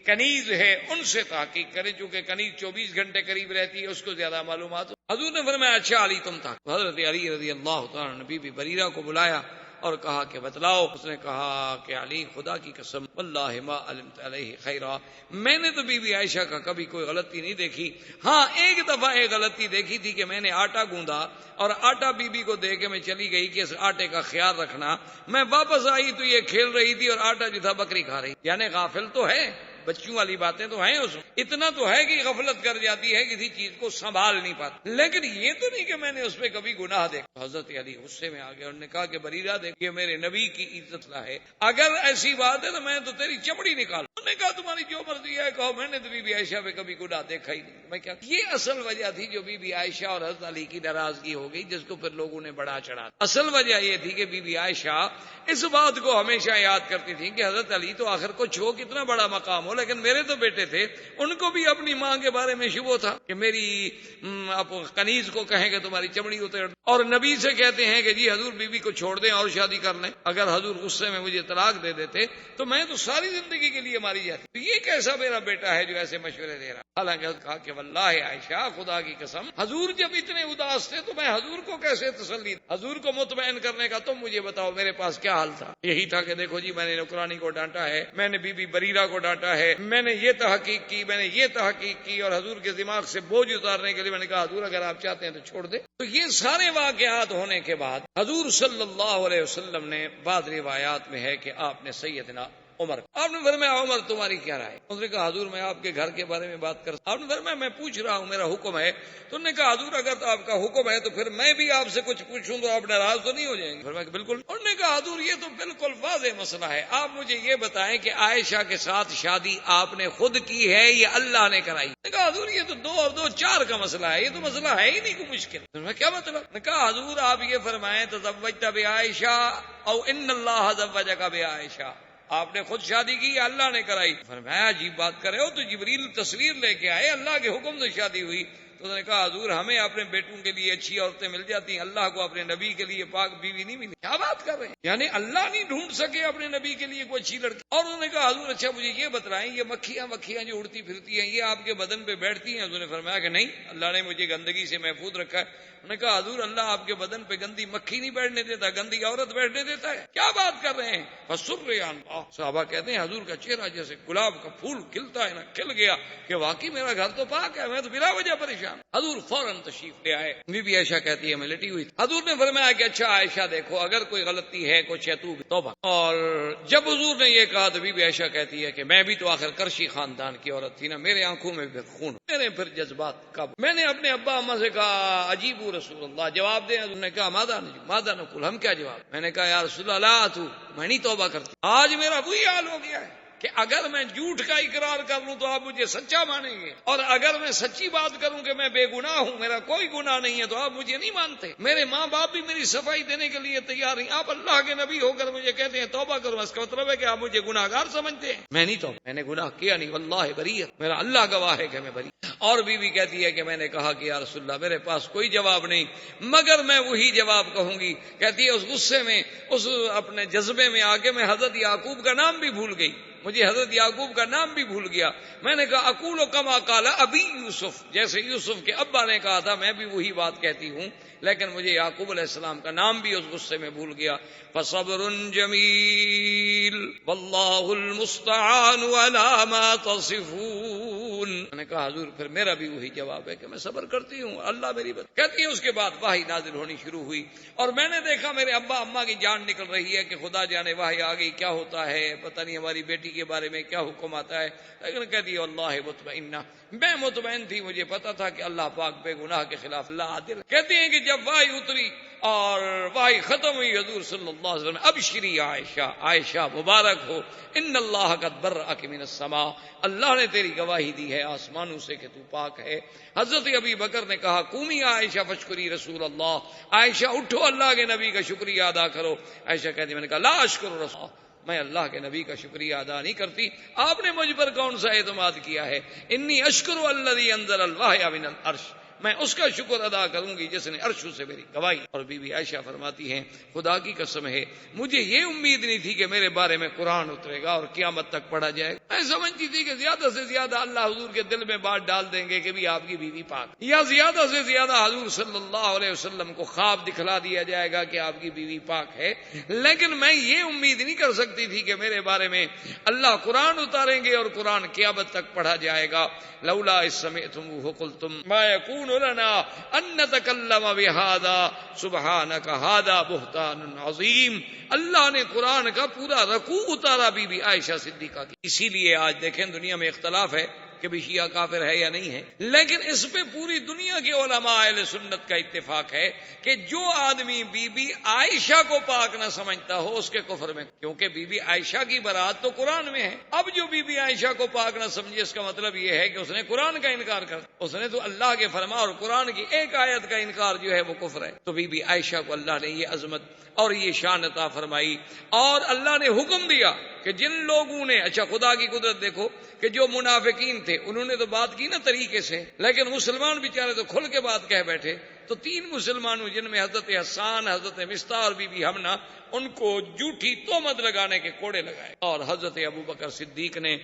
کنیز ہے ان سے تحقیق کریں، چونکہ کنیز 24 گھنٹے قریب رہتی ہے، اس کو زیادہ معلومات. حضور نے فرمایا اچھا علی تم تھا. حضرت علی رضی اللہ تعالیٰ نے بی بی بریرہ کو بلایا اور کہا کہ بتلاؤ. اس نے کہا کہ علی خدا کی قسم واللہ ما علمت علیہ خیرا، میں نے تو بی بی عائشہ کا کبھی کوئی غلطی نہیں دیکھی. ہاں ایک دفعہ ایک غلطی دیکھی تھی کہ میں نے آٹا گوندا اور آٹا بی بی کو دے کے میں چلی گئی کہ اس آٹے کا خیال رکھنا. میں واپس آئی تو یہ کھیل رہی تھی اور آٹا جو تھا بکری کھا رہی. یعنی غافل تو ہے، بچوں والی باتیں تو ہیں اس میں. اتنا تو ہے کہ غفلت کر جاتی ہے، کسی چیز کو سنبھال نہیں پاتی، لیکن یہ تو نہیں کہ میں نے اس پہ کبھی گناہ دیکھا. حضرت علی غصے میں آ گئے، انہوں نے کہا کہ بریرہ دیکھ یہ میرے نبی کی عزت ہے، اگر ایسی بات ہے تو میں تو تیری چمڑی نکال. انہوں نے کہا تمہاری جو مرضی ہے کہو، میں نے تو بی بی عائشہ پہ کبھی گناہ دیکھا ہی نہیں. میں کیا یہ اصل وجہ تھی جو بی بی عائشہ اور حضرت علی کی ناراضگی ہو گئی، جس کو پھر لوگوں نے بڑا چڑھا. اصل وجہ یہ تھی کہ بی بی عائشہ اس بات کو ہمیشہ یاد کرتی تھی کہ حضرت علی تو آخر کچھ ہو، کتنا بڑا مقام ہو، لیکن میرے تو بیٹے تھے، ان کو بھی اپنی ماں کے بارے میں شبہ تھا کہ میری آپ کنیز کو کہیں کہ تمہاری چمڑی اتر. اور نبی سے کہتے ہیں کہ جی حضور بی بی کو چھوڑ دیں اور شادی کر لیں. اگر حضور غصے میں مجھے طلاق دے دیتے تو میں تو ساری زندگی کے لیے ماری جاتی. تو یہ کیسا میرا بیٹا ہے جو ایسے مشورے دے رہا. حالانکہ کہا کہ واللہ عائشہ خدا کی قسم حضور جب اتنے اداس تھے تو میں حضور کو کیسے تسلی، حضور کو مطمئن کرنے کا تم مجھے بتاؤ میرے پاس کیا حل تھا. یہی تھا کہ دیکھو جی میں نے نوکرانی کو ڈانٹا ہے، میں نے بی بی بریرہ کو ڈانٹا ہے، میں نے یہ تحقیق کی، میں نے یہ تحقیق کی، اور حضور کے دماغ سے بوجھ اتارنے کے لیے میں نے کہا حضور اگر آپ چاہتے ہیں تو چھوڑ دیں. تو یہ سارے واقعات ہونے کے بعد حضور صلی اللہ علیہ وسلم نے بعض روایات میں ہے کہ آپ نے سیدنا عمر، آپ نے فرمایا عمر تمہاری کیا رائے؟ اس نے کہا حضور میں آپ کے گھر کے بارے میں بات کر. آپ نے فرمایا میں پوچھ رہا ہوں، میرا حکم ہے. تو انہوں نے کہا حضور اگر تو آپ کا حکم ہے تو پھر میں بھی آپ سے کچھ پوچھوں تو آپ ناراض تو نہیں ہو جائیں گے؟ فرمایا کہ بالکل. انہوں نے کہا حضور یہ تو بالکل واضح مسئلہ ہے، آپ مجھے یہ بتائیں کہ عائشہ کے ساتھ شادی آپ نے خود کی ہے یا اللہ نے کرائی؟ نے کہا حضور یہ تو 2 اور 2 4 کا مسئلہ ہے، یہ تو مسئلہ ہے ہی نہیں کوئی مشکل. میں کیا مطلب؟ نے کہا حضور آپ یہ فرمائیں تزوجت بعائشہ او ان اللہ زوجک بعائشہ، آپ نے خود شادی کی یا اللہ نے کرائی؟ فرمایا عجیب بات کر رہے ہو، تو جبریل تصویر لے کے آئے، اللہ کے حکم سے شادی ہوئی. تو انہوں نے کہا حضور ہمیں اپنے بیٹوں کے لیے اچھی عورتیں مل جاتی ہیں، اللہ کو اپنے نبی کے لیے پاک بیوی نہیں ملی. کیا بات کر رہے ہیں؟ یعنی اللہ نہیں ڈھونڈ سکے اپنے نبی کے لیے کوئی اچھی لڑکی؟ اور انہوں نے کہا حضور اچھا مجھے یہ بتلائیں یہ مکھیاں جو اڑتی پھرتی ہیں یہ آپ کے بدن پہ بیٹھتی ہیں؟ حضور نے فرمایا کہ نہیں، اللہ نے مجھے گندگی سے محفوظ رکھا ہے. انہوں نے کہا حضور اللہ آپ کے بدن پہ گندی مکھی نہیں بیٹھنے دیتا، گندی عورت بیٹھنے دیتا ہے. کیا بات کر رہے ہیں؟ فسران صحابہ کہتے ہیں حضور کا چہرہ جیسے گلاب کا پھول کھلتا ہے نا، کھل گیا کہ واقعی میرا گھر تو پاک ہے، میں تو بلا وجہ پریشان. حضور فوراً تشریف لے آئے. بی بی عائشہ کہتی ہے میں لیٹی ہوئی تھی. حضور نے فرمایا کہ اچھا عائشہ دیکھو اگر کوئی غلطی ہے کچھ ہے تو توبہ. اور جب حضور نے یہ کہا تو بی بی عائشہ کہتی ہے کہ میں بھی تو آخر کرشی خاندان کی عورت تھی نا، میرے آنکھوں میں پھر خون، میرے پھر جذبات کب. میں نے اپنے ابا اماں سے کہا عجیب رسول اللہ جواب دیں. انہوں نے کہا ماذا نقول، ہم کیا جواب؟ میں نے کہا یا رسول اللہ تو میں نہیں توبہ کرتی، آج میرا وہی حال ہو گیا ہے، کہ اگر میں جھوٹ کا اقرار کر لوں تو آپ مجھے سچا مانیں گے، اور اگر میں سچی بات کروں کہ میں بے گناہ ہوں، میرا کوئی گناہ نہیں ہے، تو آپ مجھے نہیں مانتے۔ میرے ماں باپ بھی میری صفائی دینے کے لیے تیار نہیں، آپ اللہ کے نبی ہو کر مجھے کہتے ہیں توبہ کرو، اس کا مطلب ہے کہ آپ مجھے گناہ گار سمجھتے ہیں۔ میں نہیں، تو میں نے گناہ کیا نہیں، واللہ بریۃ، میرا اللہ گواہ ہے کہ میں بری۔ اور بیوی کہتی ہے کہ میں نے کہا کہ یا رسول اللہ میرے پاس کوئی جواب نہیں مگر میں وہی جواب کہوں گی۔ کہتی ہے اس غصے میں، اس اپنے جذبے میں آ کے میں حضرت یعقوب کا نام بھی بھول گئی، مجھے حضرت یعقوب کا نام بھی بھول گیا۔ میں نے کہا اقول کما قال ابی یوسف، جیسے یوسف کے ابا نے کہا تھا میں بھی وہی بات کہتی ہوں، لیکن مجھے یعقوب علیہ السلام کا نام بھی اس غصے میں بھول گیا۔ فصبر جمیل واللہ المستعان علی ما تصفون۔ میں نے کہا حضور پھر میرا بھی وہی جواب ہے کہ میں صبر کرتی ہوں، اللہ میری بات کہتی ہے۔ اس کے بعد وحی نازل ہونی شروع ہوئی، اور میں نے دیکھا میرے ابا اماں کی جان نکل رہی ہے کہ خدا جانے وحی آ گئی، کیا ہوتا ہے پتہ نہیں، ہماری بیٹی کے بارے میں کیا حکم آتا ہے۔ لیکن کہتی ہے اللہ مطمئنہ، میں مطمئن تھی، مجھے پتا تھا کہ اللہ پاک بے گناہ کے خلاف اللہ عادل۔ کہتی ہیں کہ جب وحی اتری اور وحی ختم ہوئی، حضور صلی اللہ علیہ وسلم ابشری عائشہ، عائشہ مبارک ہو، ان اللہ قد برأک من السماء، اللہ نے تیری گواہی دی ہے آسمانوں سے کہ تو پاک ہے۔ حضرت ابی بکر نے کہا قومی عائشہ فشکری رسول اللہ، عائشہ اٹھو اللہ کے نبی کا شکریہ ادا کرو۔ عائشہ کہتی میں نے کہا لا اشکر رسول، میں اللہ کے نبی کا شکریہ ادا نہیں کرتی، آپ نے مجھ پر کون سا اعتماد کیا ہے؟ انی اشکر الذی انزل الوحی من العرش، میں اس کا شکر ادا کروں گی جس نے عرش سے میری گواہی۔ اور بی بی عائشہ فرماتی ہیں خدا کی قسم ہے مجھے یہ امید نہیں تھی کہ میرے بارے میں قرآن اترے گا اور قیامت تک پڑھا جائے گا۔ میں سمجھتی تھی کہ زیادہ سے زیادہ اللہ حضور کے دل میں بات ڈال دیں گے کہ بھی آپ کی بیوی پاک، یا زیادہ سے زیادہ حضور صلی اللہ علیہ وسلم کو خواب دکھلا دیا جائے گا کہ آپ کی بیوی پاک ہے، لیکن میں یہ امید نہیں کر سکتی تھی کہ میرے بارے میں اللہ قرآن اتاریں گے اور قرآن قیامت تک پڑھا جائے گا۔ لولا اذ سمعتموہ قلتم ما یکون لنا ان نتکلم بہذا سبحانک ھذا بہتان عظیم۔ اللہ نے قرآن کا پورا رکوع اتارا بی بی عائشہ صدیقہ کی۔ اسی لیے آج دیکھیں دنیا میں اختلاف ہے کہ بھی شیعہ کافر ہے یا نہیں ہے، لیکن اس پہ پوری دنیا کے علماء اہل سنت کا اتفاق ہے کہ جو آدمی بی بی عائشہ کو پاک نہ سمجھتا ہو اس کے کفر میں، کیونکہ بی بی عائشہ کی برات تو قرآن میں ہے۔ اب جو بی بی عائشہ کو پاک نہ سمجھے اس کا مطلب یہ ہے کہ اس نے قرآن کا انکار کر، اس نے تو اللہ کے فرما اور قرآن کی ایک آیت کا انکار جو ہے وہ کفر ہے۔ تو بی بی عائشہ کو اللہ نے یہ عظمت اور یہ شان عطا فرمائی، اور اللہ نے حکم دیا کہ جن لوگوں نے، اچھا خدا کی قدرت دیکھو کہ جو منافقین تھے انہوں نے تو بات کی نا طریقے سے، لیکن مسلمان بیچارے تو کھل کے بات کہہ بیٹھے۔ تو 3 مسلمانوں جن میں حضرت حسان، حضرت مصطح اور بی بی حمنہ، ان کو جھوٹی تہمت لگانے کے کوڑے لگائے، اور حضرت ابو بکر صدیق نے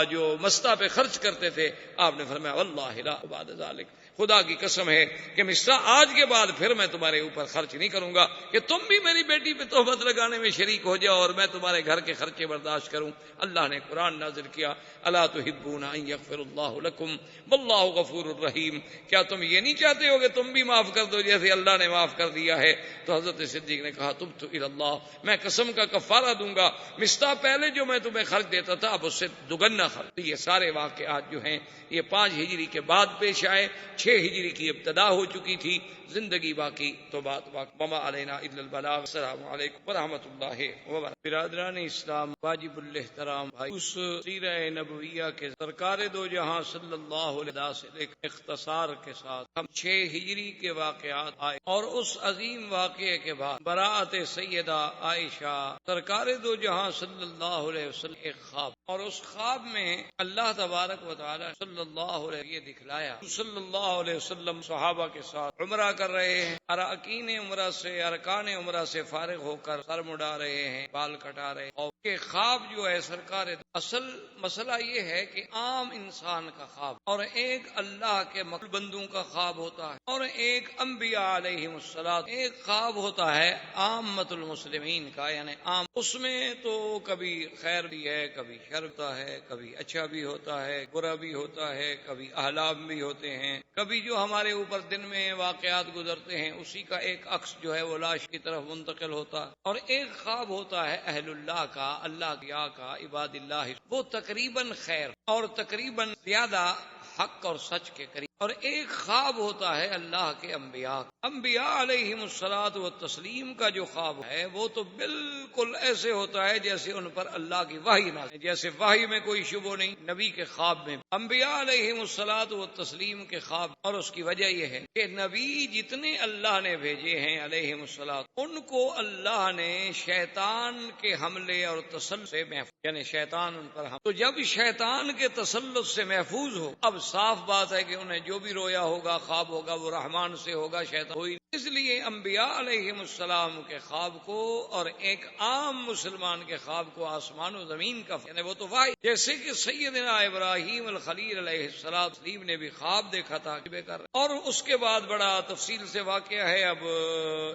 جو مصطح پہ خرچ کرتے تھے آپ نے فرمایا واللہ لا بعد ذلک، خدا کی قسم ہے کہ مصطح آج کے بعد پھر میں تمہارے اوپر خرچ نہیں کروں گا کہ تم بھی میری بیٹی پہ تہمت لگانے میں شریک ہو جاؤ اور میں تمہارے گھر کے خرچے برداشت کروں۔ اللہ نے قرآن نازل کیا الا تحبون ان یغفر اللہ لکم واللہ غفور الرحیم، کیا تم یہ نہیں چاہتے ہو کہ تم بھی معاف کر دو جیسے اللہ نے معاف کر دیا ہے؟ تو حضرت صدیق نے کہا تبت الی اللہ، میں قسم کا کفارہ دوں گا، مصطح پہلے جو میں تمہیں خرچ دیتا تھا اب اس سے دگنا خرچ۔ یہ سارے واقعات جو ہیں یہ 5 ہجری کے بعد پیش آئے، 6 ہجری کی ابتدا ہو چکی تھی، زندگی باقی تو بات باقی، وما علینا الا البلاغ۔ السلام علیکم ورحمۃ اللہ وبرکاتہ۔ برادران اسلام، واجب الاحترام بھائی، اس سیرہ نبویہ کے سرکار دو جہاں صلی اللہ علیہ وسلم سے ایک اختصار کے ساتھ ہم 6 ہجری کے واقعات آئے، اور اس عظیم واقعے کے بعد براءت سیدہ عائشہ سرکار دو جہاں صلی اللہ علیہ وسلم ایک خواب، اور اس خواب میں اللہ تبارک و تعالی صلی اللہ علیہ وسلم یہ دکھلایا صلی اللہ علیہ وسلم صحابہ کے ساتھ عمرہ کر رہے ہیں، اراکین عمرہ سے، ارکان عمرہ سے فارغ ہو کر سر مڈا رہے ہیں، بال کٹا رہے ہیں، اور یہ خواب جو ہے سرکار، اصل مسئلہ یہ ہے کہ عام انسان کا خواب اور ایک اللہ کے مقبول بندوں کا خواب ہوتا ہے، اور ایک انبیاء علیہم السلام، ایک خواب ہوتا ہے عامۃ المسلمین کا، یعنی عام، اس میں تو کبھی خیر بھی ہے، کبھی شر ہوتا ہے، کبھی اچھا بھی ہوتا ہے، برا بھی ہوتا ہے، کبھی احلام بھی ہوتے ہیں، کبھی جو ہمارے اوپر دن میں واقعات گزرتے ہیں اسی کا ایک عکس جو ہے وہ لاش کی طرف منتقل ہوتا ہے، اور ایک خواب ہوتا ہے اہل اللہ کا، اللہ کا، عباد اللہ، وہ تقریباً خیر اور تقریباً زیادہ حق اور سچ کے قریب اور ایک خواب ہوتا ہے اللہ کے انبیاء علیہم الصلاۃ والتسلیم کا جو خواب ہے وہ تو بالکل ایسے ہوتا ہے جیسے ان پر اللہ کی وحی نازل، جیسے وحی میں کوئی شبہ نہیں، نبی کے خواب میں انبیاء علیہم الصلاۃ والتسلیم کے خواب۔ اور اس کی وجہ یہ ہے کہ نبی جتنے اللہ نے بھیجے ہیں علیہم الصلاۃ، ان کو اللہ نے شیطان کے حملے اور تسلط سے محفوظ، یعنی شیطان ان پر تو جب شیطان کے تسلط سے محفوظ ہو، اب صاف بات ہے کہ انہیں جو بھی رویا ہوگا، خواب ہوگا، وہ رحمان سے ہوگا، شیطان ہوئی۔ اس لیے انبیاء علیہم السلام کے خواب کو اور ایک عام مسلمان کے خواب کو آسمان و زمین کا یعنی وہ تو واحد، جیسے کہ سیدنا ابراہیم الخلیل علیہ السلام نے بھی خواب دیکھا تھا اور اس کے بعد بڑا تفصیل سے واقعہ ہے۔ اب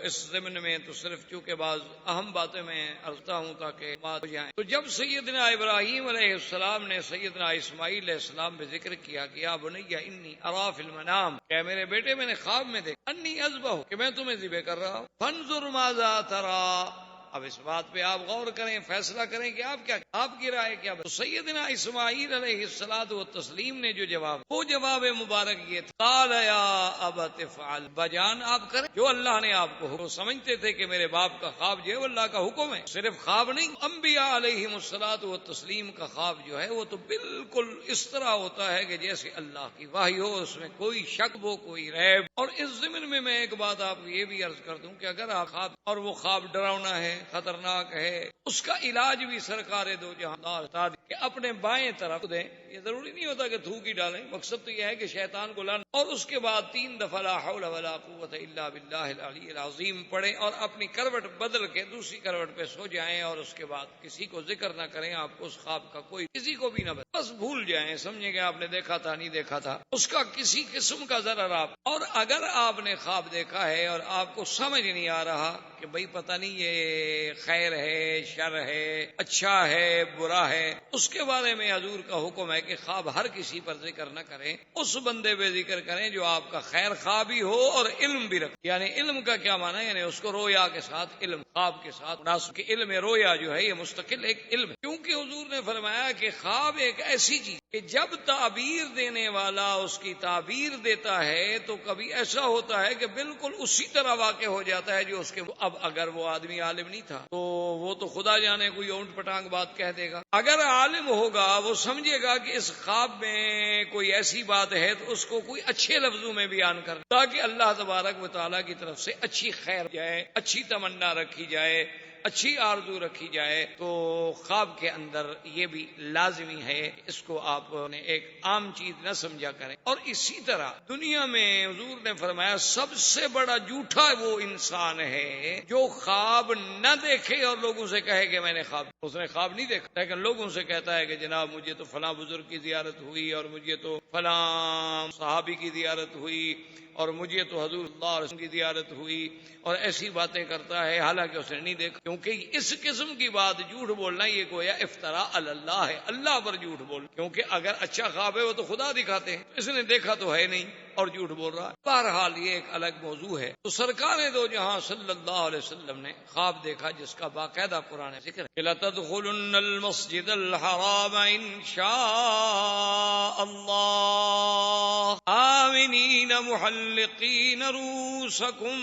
اس ضمن میں تو صرف چونکہ بعض اہم باتیں میں عرضتا ہوں تاکہ بات ہو جائیں۔ تو جب سیدنا ابراہیم علیہ السلام نے سیدنا اسماعیل علیہ السلام پہ ذکر کیا کہ یا بنی انی ارا فی المنام، کہ میرے بیٹے میں نے خواب میں دیکھا انی اذبح، کہ میں تمہیں ذبح کر رہا ہوں، فانظر ماذا تری۔ اب اس بات پہ آپ غور کریں، فیصلہ کریں کہ آپ کی رائے کیا۔ تو سیدنا اسماعیل علیہ الصلوۃ والتسلیم نے جو جواب، وہ جواب مبارک یہ تھا، قال یا ابت افعل، بجان آپ کریں جو اللہ نے آپ کو حکم۔ سمجھتے تھے کہ میرے باپ کا خواب جو ہے وہ اللہ کا حکم ہے، صرف خواب نہیں۔ انبیاء علیہم الصلوۃ والتسلیم کا خواب جو ہے وہ تو بالکل اس طرح ہوتا ہے کہ جیسے اللہ کی وحی ہو، اس میں کوئی شک ہو، کوئی ریب۔ اور اس ضمن میں ایک بات آپ کو یہ بھی عرض کر دوں کہ اگر آپ خواب اور وہ خواب ڈراؤنا ہے، خطرناک ہے، اس کا علاج بھی سرکار دو جہاں بتا دی کہ اپنے بائیں طرف دیں۔ یہ ضروری نہیں ہوتا کہ تھوک ہی ڈالیں، مقصد تو یہ ہے کہ شیطان کو لان، اور اس کے بعد 3 دفعہ لا حول ولا قوت الا باللہ العلی العظیم پڑھیں اور اپنی کروٹ بدل کے دوسری کروٹ پہ سو جائیں، اور اس کے بعد کسی کو ذکر نہ کریں، آپ کو اس خواب کا کوئی کسی کو بھی نہ بس بھول جائیں، سمجھیں کہ آپ نے دیکھا تھا نہیں دیکھا تھا، اس کا کسی قسم کا ضرر آپ۔ اور اگر آپ نے خواب دیکھا ہے اور آپ کو سمجھ نہیں آ رہا کہ بھئی پتہ نہیں یہ خیر ہے، شر ہے، اچھا ہے، برا ہے، اس کے بارے میں حضور کا حکم ہے کہ خواب ہر کسی پر ذکر نہ کریں، اس بندے پہ ذکر کریں جو آپ کا خیر خواب بھی ہو اور علم بھی رکھے۔ یعنی علم کا کیا معنی ہے؟ یعنی اس کو رویا کے ساتھ علم، خواب کے ساتھ مناسب کہ علم رویا جو ہے یہ مستقل ایک علم ہے، کیونکہ حضور نے فرمایا کہ خواب ایک ایسی چیز کہ جب تعبیر دینے والا اس کی تعبیر دیتا ہے تو کبھی ایسا ہوتا ہے کہ بالکل اسی طرح واقع ہو جاتا ہے جو اس کے۔ اب اگر وہ آدمی عالم نہیں تھا تو وہ تو خدا جانے کوئی اونٹ پٹانگ بات کہہ دے گا، اگر عالم ہوگا وہ سمجھے گا کہ اس خواب میں کوئی ایسی بات ہے تو اس کو کوئی اچھے لفظوں میں بیان کر تاکہ اللہ تبارک و تعالیٰ کی طرف سے اچھی خیر جائے، اچھی تمنا رکھی جائے، اچھی آرزو رکھی جائے۔ تو خواب کے اندر یہ بھی لازمی ہے، اس کو آپ نے ایک عام چیز نہ سمجھا کریں۔ اور اسی طرح دنیا میں حضور نے فرمایا سب سے بڑا جھوٹا وہ انسان ہے جو خواب نہ دیکھے اور لوگوں سے کہے کہ میں نے خواب، اس نے خواب نہیں دیکھا لیکن لوگوں سے کہتا ہے کہ جناب مجھے تو فلاں بزرگ کی زیارت ہوئی اور مجھے تو فلاں صحابی کی زیارت ہوئی اور مجھے تو حضور اللہ علیہ وسلم کی زیارت ہوئی، اور ایسی باتیں کرتا ہے حالانکہ اس نے نہیں دیکھا۔ کیونکہ اس قسم کی بات جھوٹ بولنا یہ گویا افتراء علی اللہ ہے، اللہ پر جھوٹ بول، کیونکہ اگر اچھا خواب ہے وہ تو خدا دکھاتے ہیں، اس نے دیکھا تو ہے نہیں اور جھوٹ بول رہا ہے۔ بہرحال یہ ایک الگ موضوع ہے۔ تو سرکار دو جہاں صلی اللہ علیہ وسلم نے خواب دیکھا جس کا باقاعدہ قرآن ذکر ہے، لَتَدْخُلُنَّ الْمَسْجِدَ الْحَرَامَ إِنْ شَاءَ اللَّهُ آمِنِينَ مُحَلِّقِينَ رُؤُوسَكُمْ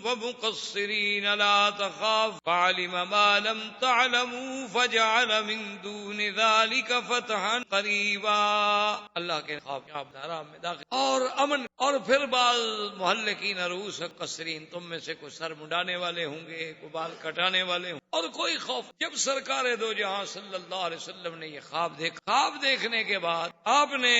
وَمُقَصِّرِينَ لَا تَخَافُوا فَعَلِمَ مَا لَمْ تَعْلَمُوا فَجَعَلَ مِن دُونِ ذَلِكَ فَتْحًا قَرِيبًا۔ اللہ کے خواب آپ حرام میں داخل اور امن، اور پھر بعض محلقین رؤوس مقصرین، تم میں سے کوئی سر منڈانے والے ہوں گے، کوئی بال کٹانے والے ہوں، اور کوئی خوف۔ جب سرکار دو جہاں صلی اللہ علیہ وسلم نے یہ خواب دیکھا، خواب دیکھنے کے بعد آپ نے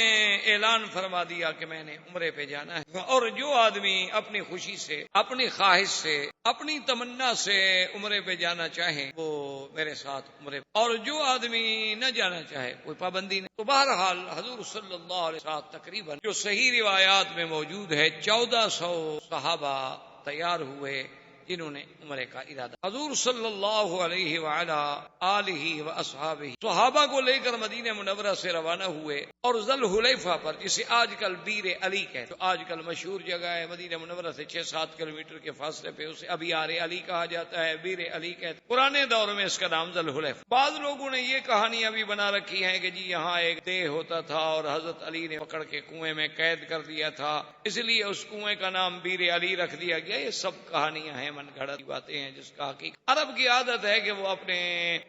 اعلان فرما دیا کہ میں نے عمرے پہ جانا ہے، اور جو آدمی اپنی خوشی سے، اپنی خواہش سے، اپنی تمنا سے عمرے پہ جانا چاہیں وہ میرے ساتھ عمرے پہ، اور جو آدمی نہ جانا چاہے کوئی پابندی نہیں۔ تو بہرحال حضور صلی اللہ علیہ وسلم تقریباً جو صحیح روایات میں موجود ہے 1400 صحابہ تیار ہوئے جنہوں نے عمرے کا ارادہ. حضور صلی اللہ علیہ وعلا آلہ واصحابہ صحابہ کو لے کر مدینہ منورہ سے روانہ ہوئے اور ذوالحلیفہ پر، جسے آج کل بیر علی کہتے، جو آج کل مشہور جگہ ہے مدینہ منورہ سے 6-7 کلومیٹر کے فاصلے پہ، اسے ابیار علی کہا جاتا ہے، بیر علی کہتے. پرانے دور میں اس کا نام ذوالحلیفہ. بعض لوگوں نے یہ کہانیاں بھی بنا رکھی ہیں کہ جی یہاں ایک دیہ ہوتا تھا اور حضرت علی نے پکڑ کے کنویں میں قید کر دیا تھا، اس لیے اس کنویں کا نام بیر علی رکھ دیا گیا. یہ سب کہانیاں ہیں، من گھڑت باتیں ہیں، جس کا حقیقت عرب کی عادت ہے کہ وہ اپنے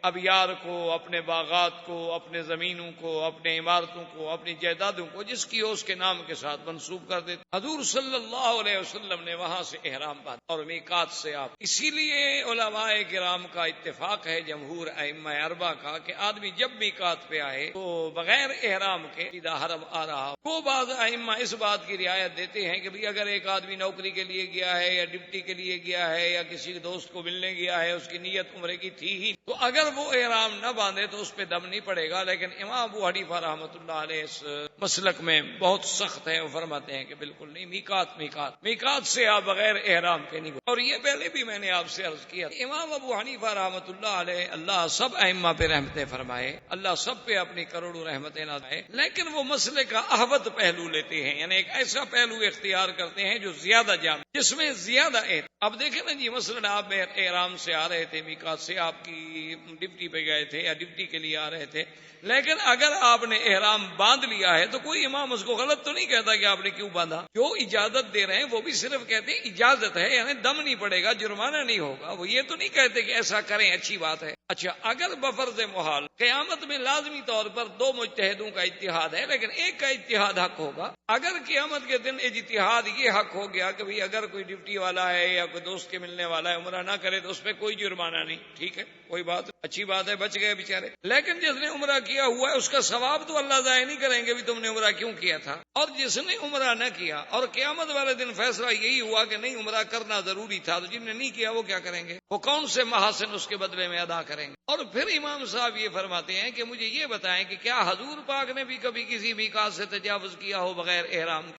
ابیار کو، اپنے باغات کو، اپنے زمینوں کو، اپنے عمارتوں کو، اپنی جائیدادوں کو جس کی ہو اس کے نام کے ساتھ منسوب کر دیتے. حضور صلی اللہ علیہ وسلم نے وہاں سے احرام باندھا اور میقات سے آپ. اسی لیے علماء کرام کا اتفاق ہے، جمہور ائمہ اربعہ کا، کہ آدمی جب میقات پہ آئے تو بغیر احرام کے سیدھا حرم آ رہا ہو. وہ بعض ائمہ اس بات کی رعایت دیتے ہیں کہ بھئی اگر ایک آدمی نوکری کے لیے گیا ہے یا ڈپٹی کے لیے گیا ہے یا کسی دوست کو ملنے گیا ہے، اس کی نیت عمرے کی تھی ہی، تو اگر وہ احرام نہ باندھے تو اس پہ دم نہیں پڑے گا. لیکن امام ابو حنیفہ رحمۃ اللہ علیہ اس مسلک میں بہت سخت ہے، وہ فرماتے ہیں کہ بالکل نہیں، میقات سے آپ بغیر احرام کے نہیں. اور یہ پہلے بھی میں نے آپ سے عرض کیا، امام ابو حنیفہ رحمۃ اللہ علیہ، اللہ سب ائمہ پہ رحمتیں فرمائے، اللہ سب پہ اپنی کروڑوں رحمتیں نازلے، لیکن وہ مسئلے کا احوط پہلو لیتے ہیں، یعنی ایک ایسا پہلو اختیار کرتے ہیں جو زیادہ جامع، جس میں زیادہ اب دیکھیں نا جی، مثلا آپ احرام سے آ رہے تھے، میقات سے آپ کی ڈپٹی پہ گئے تھے یا ڈپٹی کے لیے آ رہے تھے، لیکن اگر آپ نے احرام باندھ لیا ہے تو کوئی امام اس کو غلط تو نہیں کہتا کہ آپ نے کیوں باندھا. جو اجازت دے رہے ہیں وہ بھی صرف کہتے ہیں اجازت ہے، یعنی دم نہیں پڑے گا، جرمانہ نہیں ہوگا. وہ یہ تو نہیں کہتے کہ ایسا کریں، اچھی بات ہے. اچھا، اگر بفرض محال قیامت میں لازمی طور پر 2 مجتہدوں کا اجتہاد ہے، لیکن ایک کا اجتہاد حق ہوگا. اگر قیامت کے دن اجتہاد یہ حق ہو گیا کہ اگر کوئی ڈپٹی والا ہے یا کوئی دوست کے ملنے والا ہے عمرہ نہ کرے تو اس پہ کوئی جرمانہ نہیں، ٹھیک ہے، کوئی بات، اچھی بات ہے، بچ گئے بیچارے. لیکن جس نے عمرہ کیا ہوا ہے اس کا ثواب تو اللہ ضائع نہیں کریں گے بھی تم نے عمرہ کیوں کیا تھا. اور جس نے عمرہ نہ کیا اور قیامت والے دن فیصلہ یہی ہوا کہ نہیں عمرہ کرنا ضروری تھا، تو جن نے نہیں کیا وہ کیا کریں گے؟ وہ کون سے محاسن اس کے بدلے میں ادا کریں گے؟ اور پھر امام صاحب یہ فرماتے ہیں کہ مجھے یہ بتائیں کہ کیا حضور پاک نے بھی کبھی کسی میقات سے تجاوز کیا ہو بغیر احرام؟